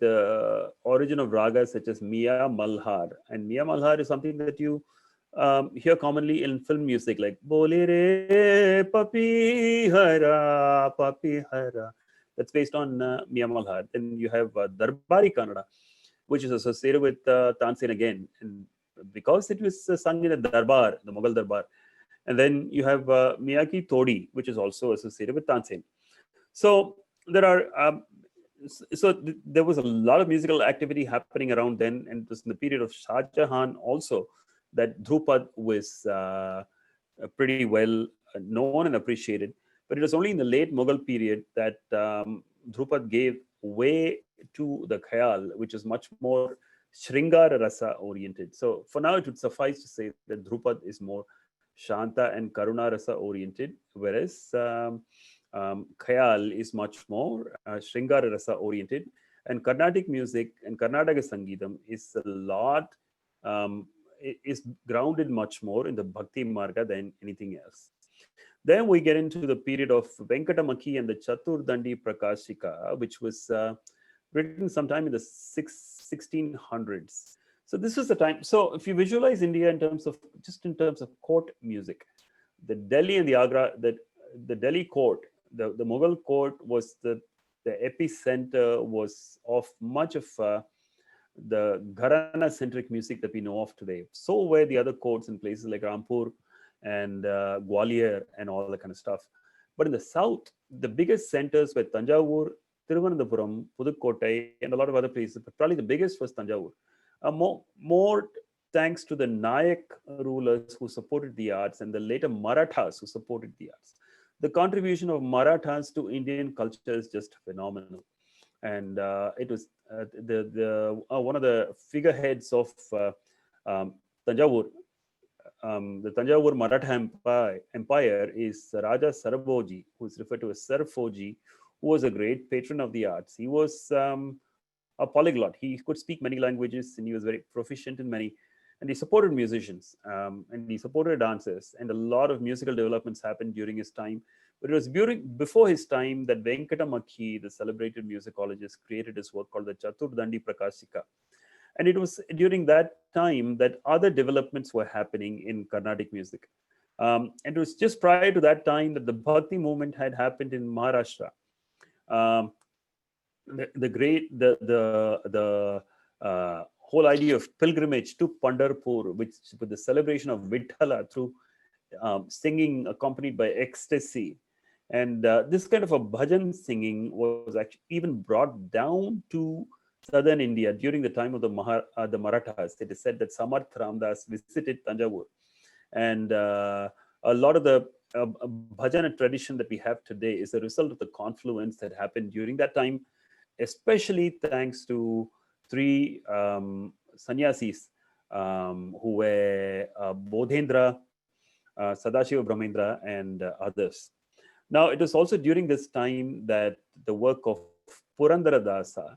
the origin of ragas such as Mia Malhar, and Mia Malhar is something that you hear commonly in film music, like Bole Re Papi Hara Papi Hara. That's based on Mia Malhar. Then you have Darbari Kannada, which is associated with Tansen again, and because it was sung in the Darbar, the Mughal Darbar. And then you have Miyaki Todi, which is also associated with Tansen. So there are, there was a lot of musical activity happening around then, and it was in the period of Shah Jahan also that Drupad was pretty well known and appreciated. But it was only in the late Mughal period that Drupad gave way to the Khayal, which is much more Shringara Rasa oriented. So for now, it would suffice to say that Drupad is more Shanta and Karuna Rasa oriented, whereas Khayal is much more Shringara Rasa oriented. And Carnatic music and Karnataka Sangeetam is a lot, is grounded much more in the Bhakti Marga than anything else. Then we get into the period of Venkatamaki and the Chaturdandi Prakashika, which was written sometime in the 1600s. So this was the time. So if you visualize India in terms of court music, the Delhi and the Agra, the Delhi court, the Mughal court was the epicenter was of much of the Gharana-centric music that we know of today. So were the other courts in places like Rampur and Gwalior and all that kind of stuff. But in the south, the biggest centers were Tanjavur, Thiruvananthapuram, Pudukkottai, and a lot of other places. But probably the biggest was Tanjavur. More thanks to the Nayak rulers who supported the arts and the later Marathas who supported the arts. The contribution of Marathas to Indian culture is just phenomenal. And it was one of the figureheads of Tanjavur. The Tanjavur Maratha Empire is Raja Saraboji, who is referred to as Sarfoji, who was a great patron of the arts. He was a polyglot. He could speak many languages, and he was very proficient in many. And he supported musicians, and he supported dancers, and a lot of musical developments happened during his time. But it was before his time that Venkatamakhi, the celebrated musicologist, created his work called the Chaturdandi Prakashika. And it was during that time that other developments were happening in Carnatic music. And it was just prior to that time that the Bhakti movement had happened in Maharashtra. Um, the whole idea of pilgrimage to Pandarpur, which with the celebration of Vittala through singing accompanied by ecstasy. And this kind of a bhajan singing was actually even brought down to southern India during the time of the Marathas. It is said that Samarth Ramdas visited Tanjavur. And a lot of the bhajana tradition that we have today is a result of the confluence that happened during that time, especially thanks to three sannyasis who were Bodhendra, Sadashiva Brahmendra, and others. Now, it was also during this time that the work of Purandaradasa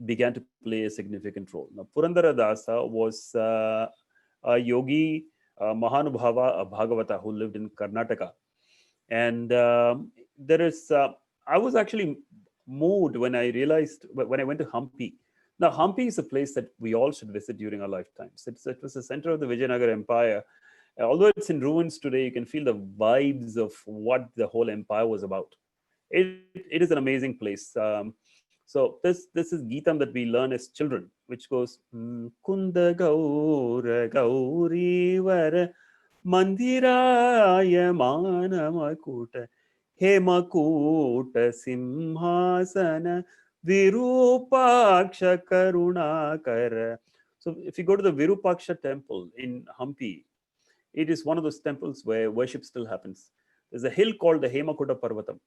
began to play a significant role. Now, Purandaradasa was a yogi, Mahanubhava, a Bhagavata who lived in Karnataka. And there is, I was actually moved when I realized, when I went to Hampi. Now, Hampi is a place that we all should visit during our lifetimes. It was the center of the Vijayanagara Empire. Although it's in ruins today, you can feel the vibes of what the whole empire was about. It is an amazing place. So this is Geetam that we learn as children, which goes Kunda Gaura Gauri Vara Mandiraya Manamakuta Hemakuta Simhasana Virupaksha Karunakara. So if you go to the Virupaksha temple in Hampi, it is one of those temples where worship still happens. There's a hill called the Hemakuta Parvatam.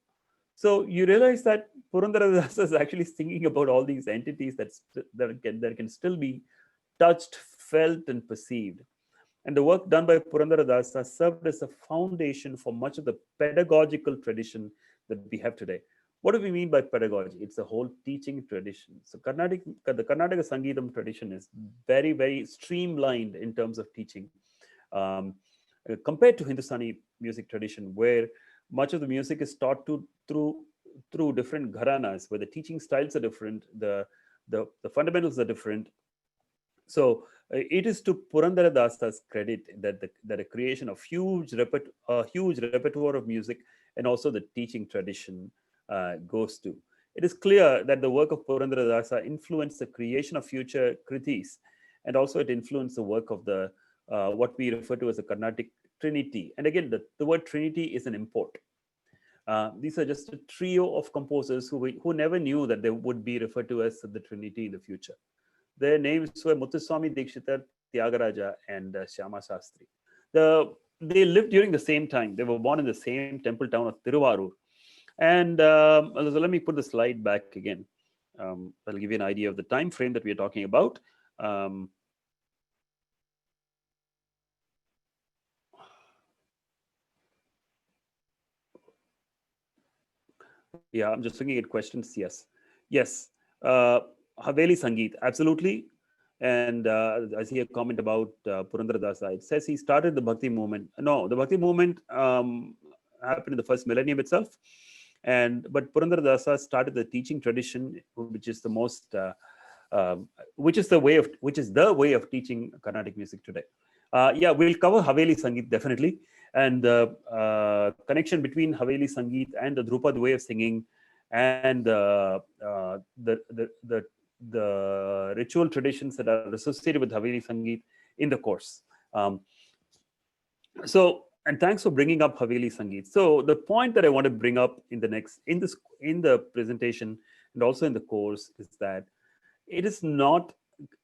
So you realize that Purandaradasa is actually singing about all these entities that can still be touched, felt, and perceived. And the work done by Purandaradasa served as a foundation for much of the pedagogical tradition that we have today. What do we mean by pedagogy? It's a whole teaching tradition. So the Karnataka Sangeetam tradition is very, very streamlined in terms of teaching. Compared to Hindustani music tradition, where much of the music is taught through different gharanas, where the teaching styles are different, the fundamentals are different. So it is to Purandaradasa's credit that the creation of huge repertoire of music and also the teaching tradition goes to. It is clear that the work of Purandaradasa influenced the creation of future kritis, and also it influenced the work of the what we refer to as the Carnatic Trinity. And again, the word Trinity is an import. These are just a trio of composers who never knew that they would be referred to as the Trinity in the future. Their names were Muthuswami Dikshitar, Tyagaraja, and Shyama Shastri. They lived during the same time. They were born in the same temple town of Tiruvarur. And so let me put the slide back again. That'll give you an idea of the time frame that we are talking about. Yeah, I'm just looking at questions. Yes. Haveli Sangeet, absolutely. And I see a comment about Purandaradasa. It says he started the Bhakti Movement. No, the Bhakti Movement happened in the first millennium itself. But Purandaradasa started the teaching tradition, which is the most, which is the way of teaching Carnatic music today. Yeah, we'll cover Haveli Sangeet definitely, and the connection between Haveli Sangeet and the Drupad way of singing, and the ritual traditions that are associated with Haveli Sangeet in the course. And thanks for bringing up Haveli Sangeet. So the point that I want to bring up in the presentation and also in the course is that it is not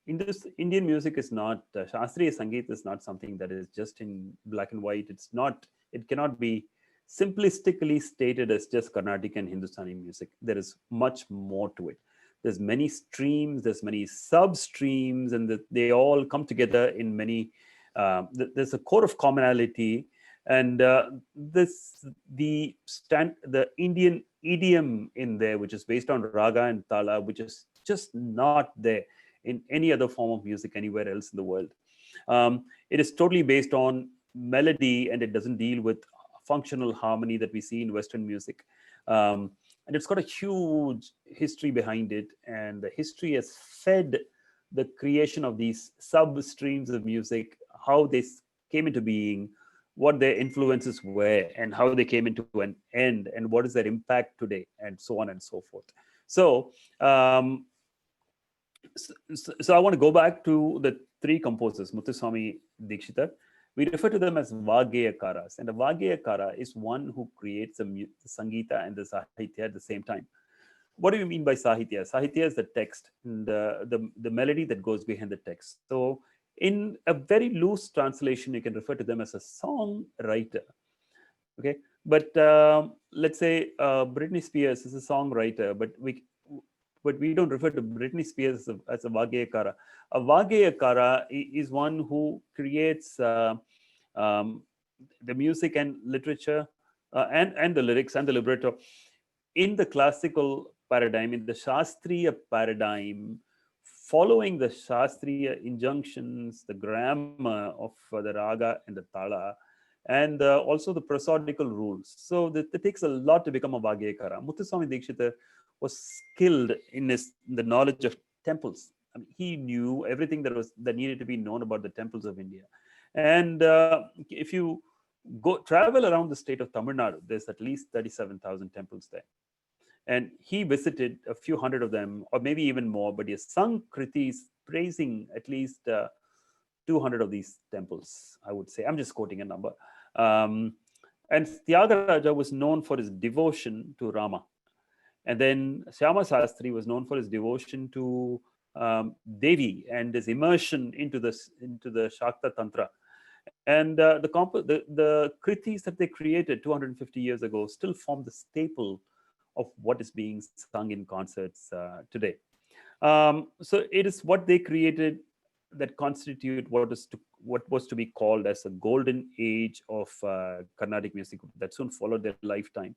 Indian music is not, Shastriya Sangeet is not something that is just in black and white. It's not, it cannot be simplistically stated as just Carnatic and Hindustani music. There is much more to it. There's many streams, there's many sub streams, and they all come together in many, there's a core of commonality. And the Indian idiom in there, which is based on raga and tala, which is just not there in any other form of music anywhere else in the world. It is totally based on melody, and it doesn't deal with functional harmony that we see in Western music. And it's got a huge history behind it, and the history has fed the creation of these sub streams of music, how they came into being, what their influences were, and how they came into an end, and what is their impact today, and so on and so forth. So so I want to go back to the three composers, Muthuswami Dikshitar. We refer to them as Vageyakaras. And a Vageyakara is one who creates the Sangeeta and the Sahitya at the same time. What do you mean by Sahitya? Sahitya is the text, and the melody that goes behind the text. So in a very loose translation, you can refer to them as a songwriter. Okay, but let's say Britney Spears is a songwriter, but we don't refer to Britney Spears as a Vageyakara. A Vageyakara is one who creates the music and literature and the lyrics and the libretto in the classical paradigm, in the Shastriya paradigm, following the Shastriya injunctions, the grammar of the raga and the tala, and also the prosodical rules. So that takes a lot to become a Vageyakara. Muthuswami Dikshitar was skilled in the knowledge of temples. I mean, he knew everything that needed to be known about the temples of India. And if you travel around the state of Tamil Nadu, there's at least 37,000 temples there. And he visited a few hundred of them, or maybe even more, but he has sung kritis praising at least 200 of these temples, I would say. I'm just quoting a number. And Tyagaraja was known for his devotion to Rama. And then Syama Sastri was known for his devotion to Devi and his immersion into the Shakta Tantra. And the kritis that they created 250 years ago still form the staple of what is being sung in concerts today. So it is what they created that constitute what was to be called as a golden age of Carnatic music that soon followed their lifetime.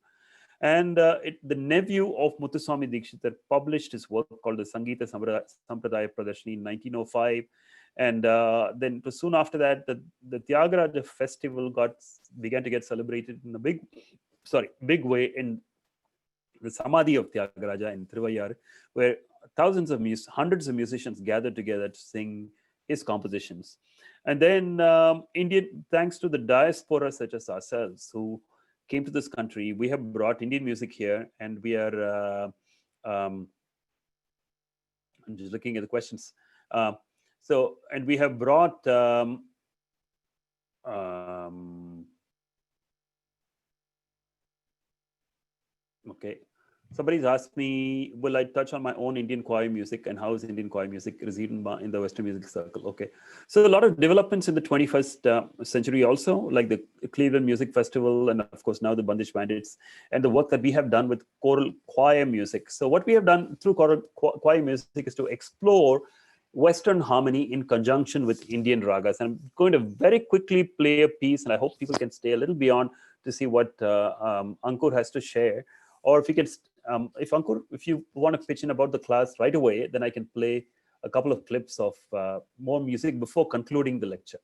And the nephew of Muthuswami Dikshitar published his work called the Sangeeta Sampradaya Pradeshi in 1905. And then soon after that, the Tyagaraja festival began to get celebrated in a big way in the Samadhi of Tyagaraja in Trivayar, where hundreds of musicians gathered together to sing his compositions. And then thanks to the diaspora such as ourselves who came to this country, we have brought Indian music here, and we are, I'm just looking at the questions. And we have brought, okay. Somebody's asked me, will I touch on my own Indian choir music and how is Indian choir music received in the Western music circle? Okay. So a lot of developments in the 21st century also, like the Cleveland Music Festival, and of course now the Bandish Bandits, and the work that we have done with choral choir music. So what we have done through choral choir music is to explore Western harmony in conjunction with Indian ragas. And I'm going to very quickly play a piece, and I hope people can stay a little beyond to see what Ankur has to share. Or if you can, if Ankur, if you want to pitch in about the class right away, then I can play a couple of clips of more music before concluding the lecture.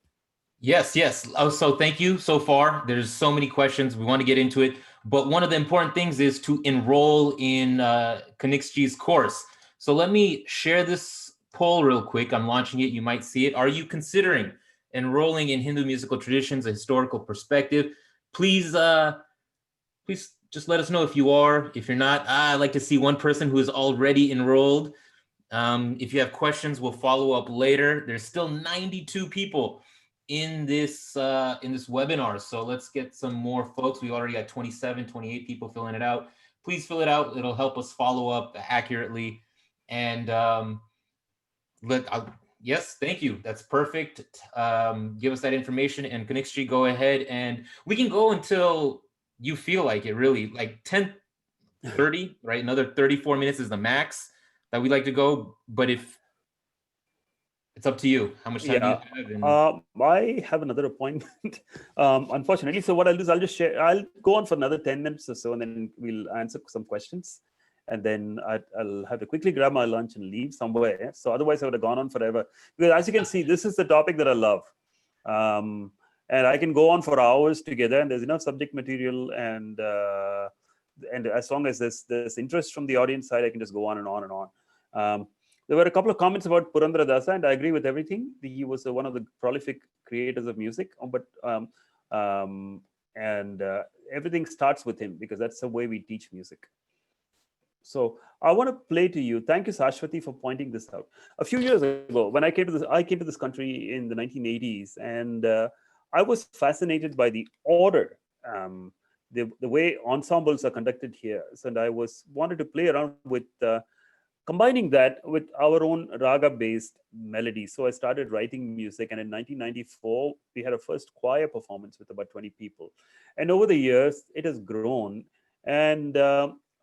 Yes. Oh, so thank you so far. There's so many questions. We want to get into it. But one of the important things is to enroll in Kanixji's course. So let me share this poll real quick. I'm launching it. You might see it. Are you considering enrolling in Hindu musical traditions, a historical perspective? Please just let us know if you are. If you're not, I'd like to see one person who is already enrolled. If you have questions, we'll follow up later. There's still 92 people in this webinar. So let's get some more folks. We already got 27, 28 people filling it out. Please fill it out. It'll help us follow up accurately. And Yes, thank you. That's perfect. Give us that information, and Kanixtri, go ahead, and we can go until you feel like it, really, like 10:30, right? Another 34 minutes is the max that we like to go. But if it's up to you, how much time do you have? And I have another appointment, unfortunately. So what I'll do is I'll just share. I'll go on for another 10 minutes or so, and then we'll answer some questions. And then I'll have to quickly grab my lunch and leave somewhere. So otherwise, I would have gone on forever. Because as you can see, this is the topic that I love. And I can go on for hours together, and there's enough subject material. And as long as there's interest from the audience side, I can just go on and on and on. There were a couple of comments about Purandaradasa, and I agree with everything. He was one of the prolific creators of music, but everything starts with him, because that's the way we teach music. So I want to play to you. Thank you, Sashwati, for pointing this out. A few years ago, when I came to this country in the 1980s, and I was fascinated by the order, the way ensembles are conducted here. So, and I wanted to play around with combining that with our own raga-based melody. So I started writing music, and in 1994, we had a first choir performance with about 20 people. And over the years, it has grown, and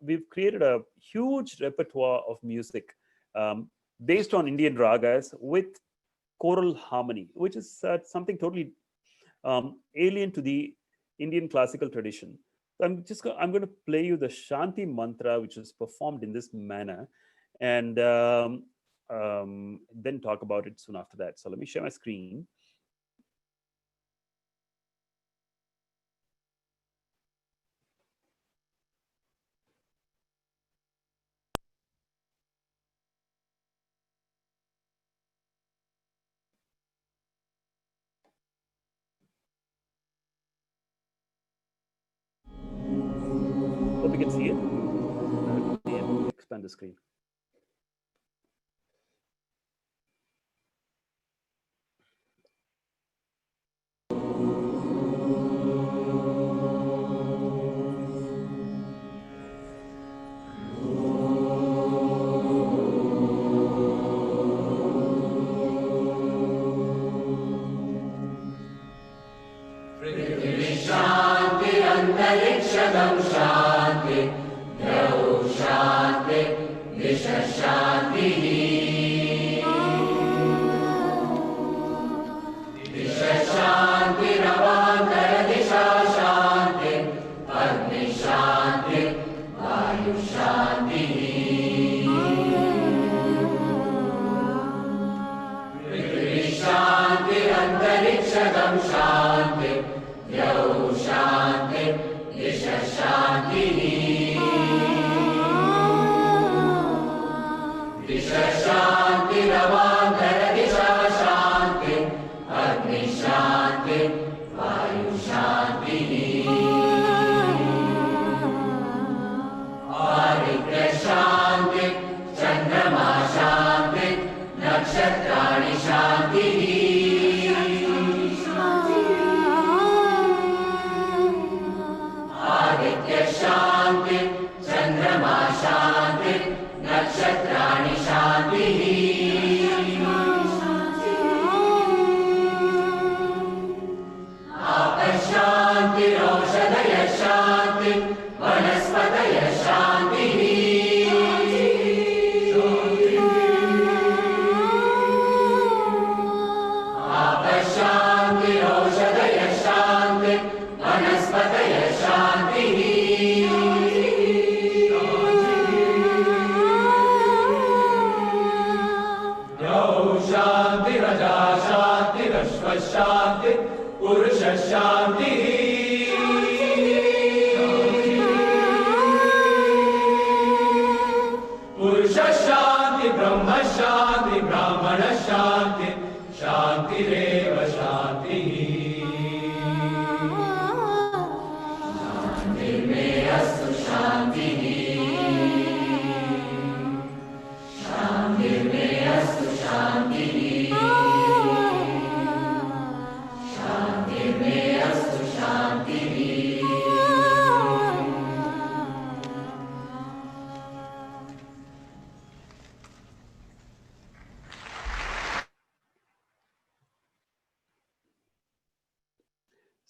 we've created a huge repertoire of music based on Indian ragas with choral harmony, which is something totally alien to the Indian classical tradition. So I'm going to play you the Shanti Mantra, which is performed in this manner, and then talk about it soon after that. So let me share my screen. Hope you can see it. Let me expand the screen.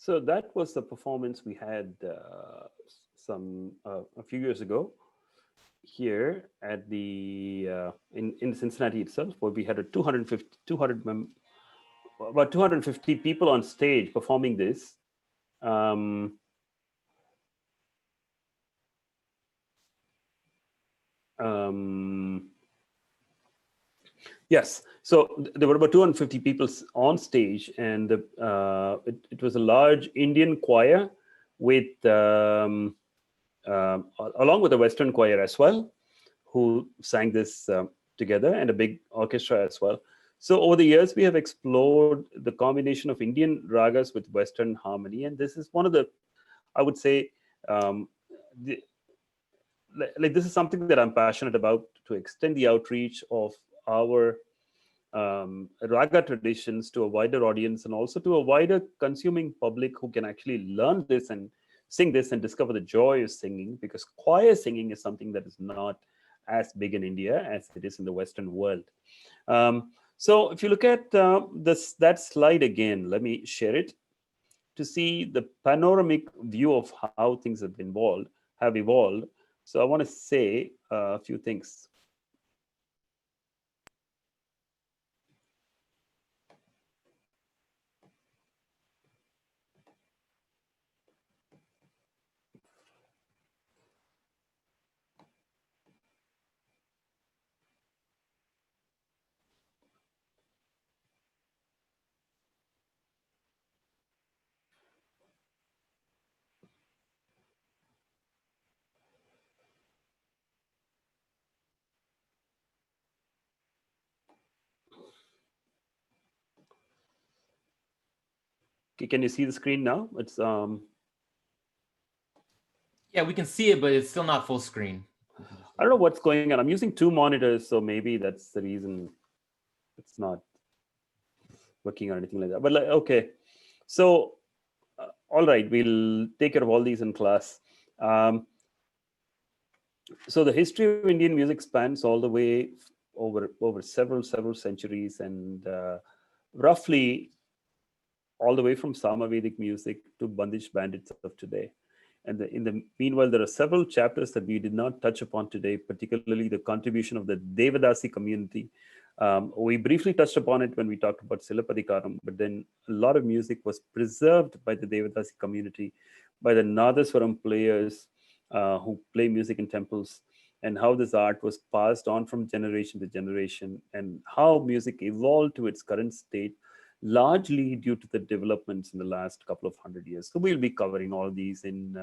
So that was the performance we had a few years ago here at the in Cincinnati itself, where we had a 250 about 250 people on stage performing this. Um, um, yes, so there were about 250 people on stage, and it was a large Indian choir with along with a Western choir as well, who sang this together, and a big orchestra as well. So over the years, we have explored the combination of Indian ragas with Western harmony, and this is one of the, I would say, um, the, like this is something that I'm passionate about, to extend the outreach of our raga traditions to a wider audience, and also to a wider consuming public who can actually learn this and sing this and discover the joy of singing, because choir singing is something that is not as big in India as it is in the Western world. So if you look at that slide again, let me share it to see the panoramic view of how things have evolved. So I want to say a few things. Okay, can you see the screen now? It's Yeah, we can see it, but it's still not full screen. I don't know what's going on. I'm using 2 monitors, so maybe that's the reason it's not working or anything like that. But okay, so all right, we'll take care of all these in class. So the history of Indian music spans all the way over several centuries, and roughly all the way from Sama Vedic music to Bandish bandits of today. And in the meanwhile, there are several chapters that we did not touch upon today, particularly the contribution of the Devadasi community. We briefly touched upon it when we talked about Silapadikaram, but then a lot of music was preserved by the Devadasi community, by the Nadaswaram players who play music in temples, and how this art was passed on from generation to generation, and how music evolved to its current state, largely due to the developments in the last couple of 100 years. So we'll be covering all these in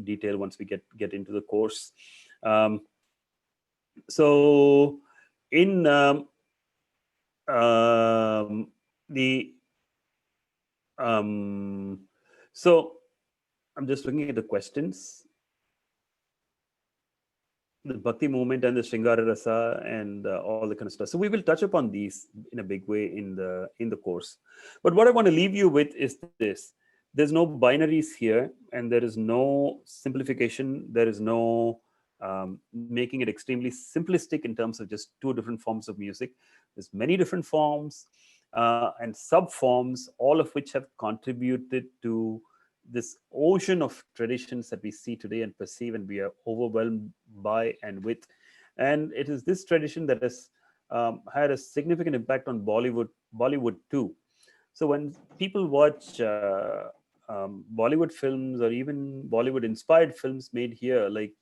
detail once we get into the course. So in the so I'm just looking at the questions. The Bhakti Movement and the Sringararasa and all the kind of stuff. So we will touch upon these in a big way in the course. But what I want to leave you with is this: there's no binaries here, and there is no simplification. There is no making it extremely simplistic in terms of just 2 different forms of music. There's many different forms and sub forms, all of which have contributed to this ocean of traditions that we see today and perceive, and we are overwhelmed by and with. And it is this tradition that has had a significant impact on Bollywood too. So when people watch Bollywood films, or even Bollywood inspired films made here, like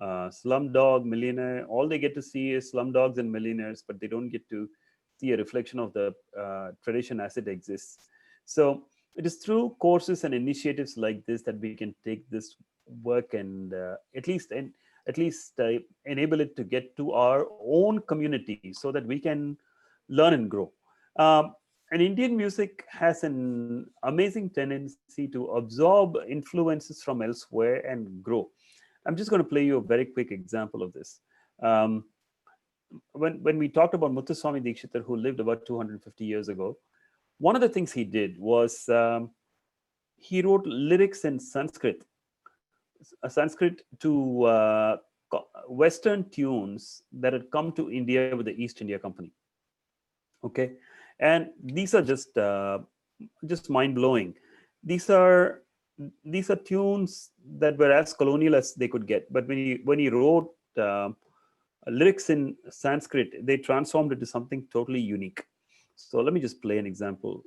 Slumdog Millionaire, all they get to see is slumdogs and millionaires, but they don't get to see a reflection of the tradition as it exists. So it is through courses and initiatives like this that we can take this work and at least enable it to get to our own community, so that we can learn and grow. And Indian music has an amazing tendency to absorb influences from elsewhere and grow. I'm just going to play you a very quick example of this. When we talked about Muthuswami Dikshitar, who lived about 250 years ago, one of the things he did was he wrote lyrics in Sanskrit to Western tunes that had come to India with the East India Company. Okay, and these are just just mind-blowing. These are tunes that were as colonial as they could get. But when he wrote lyrics in Sanskrit, they transformed it to something totally unique. So let me just play an example.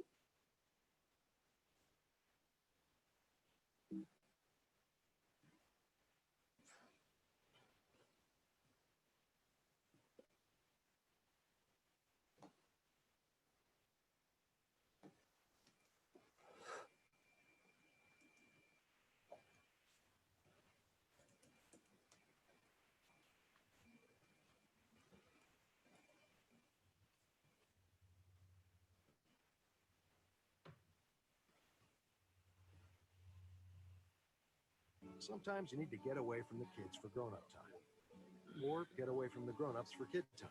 Sometimes you need to get away from the kids for grown-up time, or get away from the grown-ups for kid time,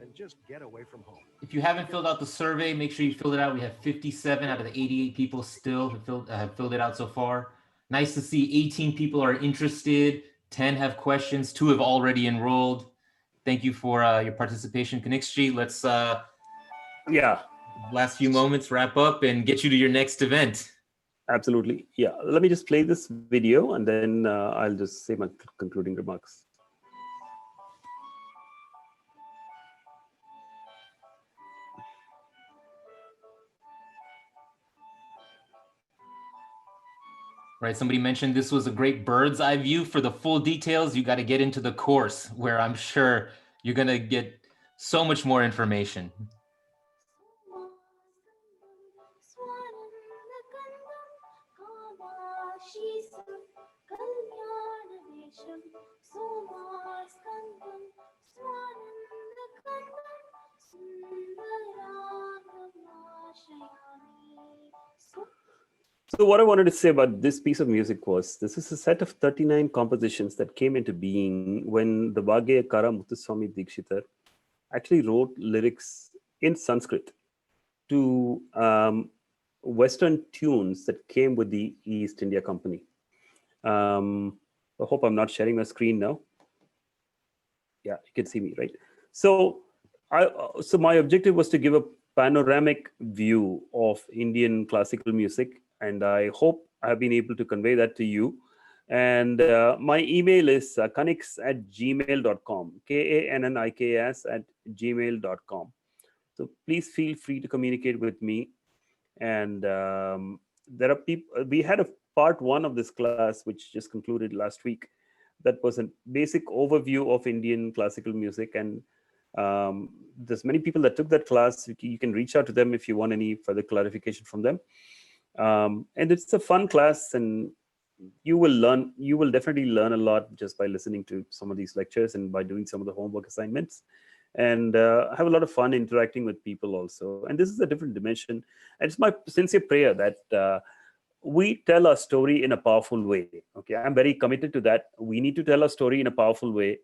and just get away from home. If you haven't filled out the survey, make sure you fill it out. We have 57 out of the 88 people still have filled it out so far. Nice to see 18 people are interested, 10 have questions, 2 have already enrolled. Thank you for your participation, Kanikshji. Let's last few moments wrap up and get you to your next event. Absolutely. Yeah. Let me just play this video and then I'll just say my concluding remarks. Right, somebody mentioned this was a great bird's eye view. For the full details, you got to get into the course where I'm sure you're going to get so much more information. So what I wanted to say about this piece of music was, this is a set of 39 compositions that came into being when the Kara Muthuswami Dikshitar actually wrote lyrics in Sanskrit to Western tunes that came with the East India Company. I hope I'm not sharing my screen now. Yeah, you can see me, right? So my objective was to give a panoramic view of Indian classical music, and I hope I've been able to convey that to you. And my email is kanniks@gmail.com, kanniks@gmail.com. So please feel free to communicate with me. And there are people, we had a part 1 of this class, which just concluded last week. That was a basic overview of Indian classical music. And there's many people that took that class. You can reach out to them if you want any further clarification from them. And it's a fun class, and you will definitely learn a lot just by listening to some of these lectures and by doing some of the homework assignments, and have a lot of fun interacting with people also. And this is a different dimension. And it's my sincere prayer that we tell our story in a powerful way. Okay, I'm very committed to that. We need to tell our story in a powerful way,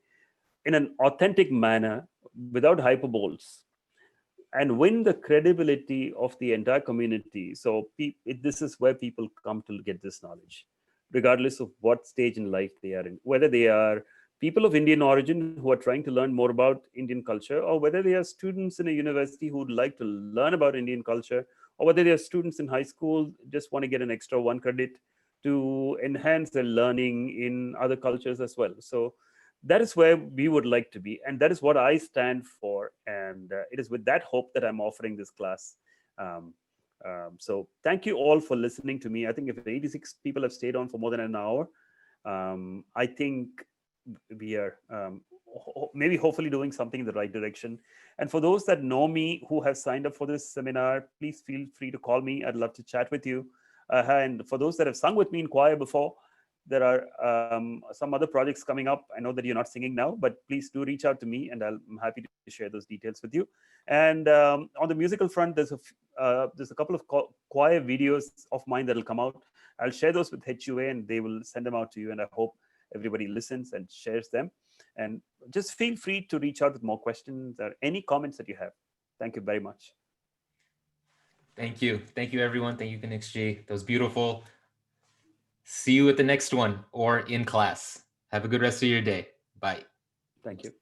in an authentic manner, without hyperboles, and win the credibility of the entire community. So this is where people come to get this knowledge, regardless of what stage in life they are in, whether they are people of Indian origin who are trying to learn more about Indian culture, or whether they are students in a university who would like to learn about Indian culture, or whether they are students in high school, just want to get an extra 1 credit to enhance their learning in other cultures as well. So that is where we would like to be, and that is what I stand for. And it is with that hope that I'm offering this class. So thank you all for listening to me. I think if 86 people have stayed on for more than an hour, I think we are maybe hopefully doing something in the right direction. And for those that know me who have signed up for this seminar, please feel free to call me. I'd love to chat with you. And for those that have sung with me in choir before, there are some other projects coming up. I know that you're not singing now, but please do reach out to me, and I'm happy to share those details with you. And on the musical front, there's a couple of choir videos of mine that will come out. I'll share those with HUA, and they will send them out to you. And I hope everybody listens and shares them. And just feel free to reach out with more questions or any comments that you have. Thank you very much. Thank you. Thank you, everyone. Thank you, Kanikshji. That was beautiful. See you at the next one or in class. Have a good rest of your day. Bye. Thank you.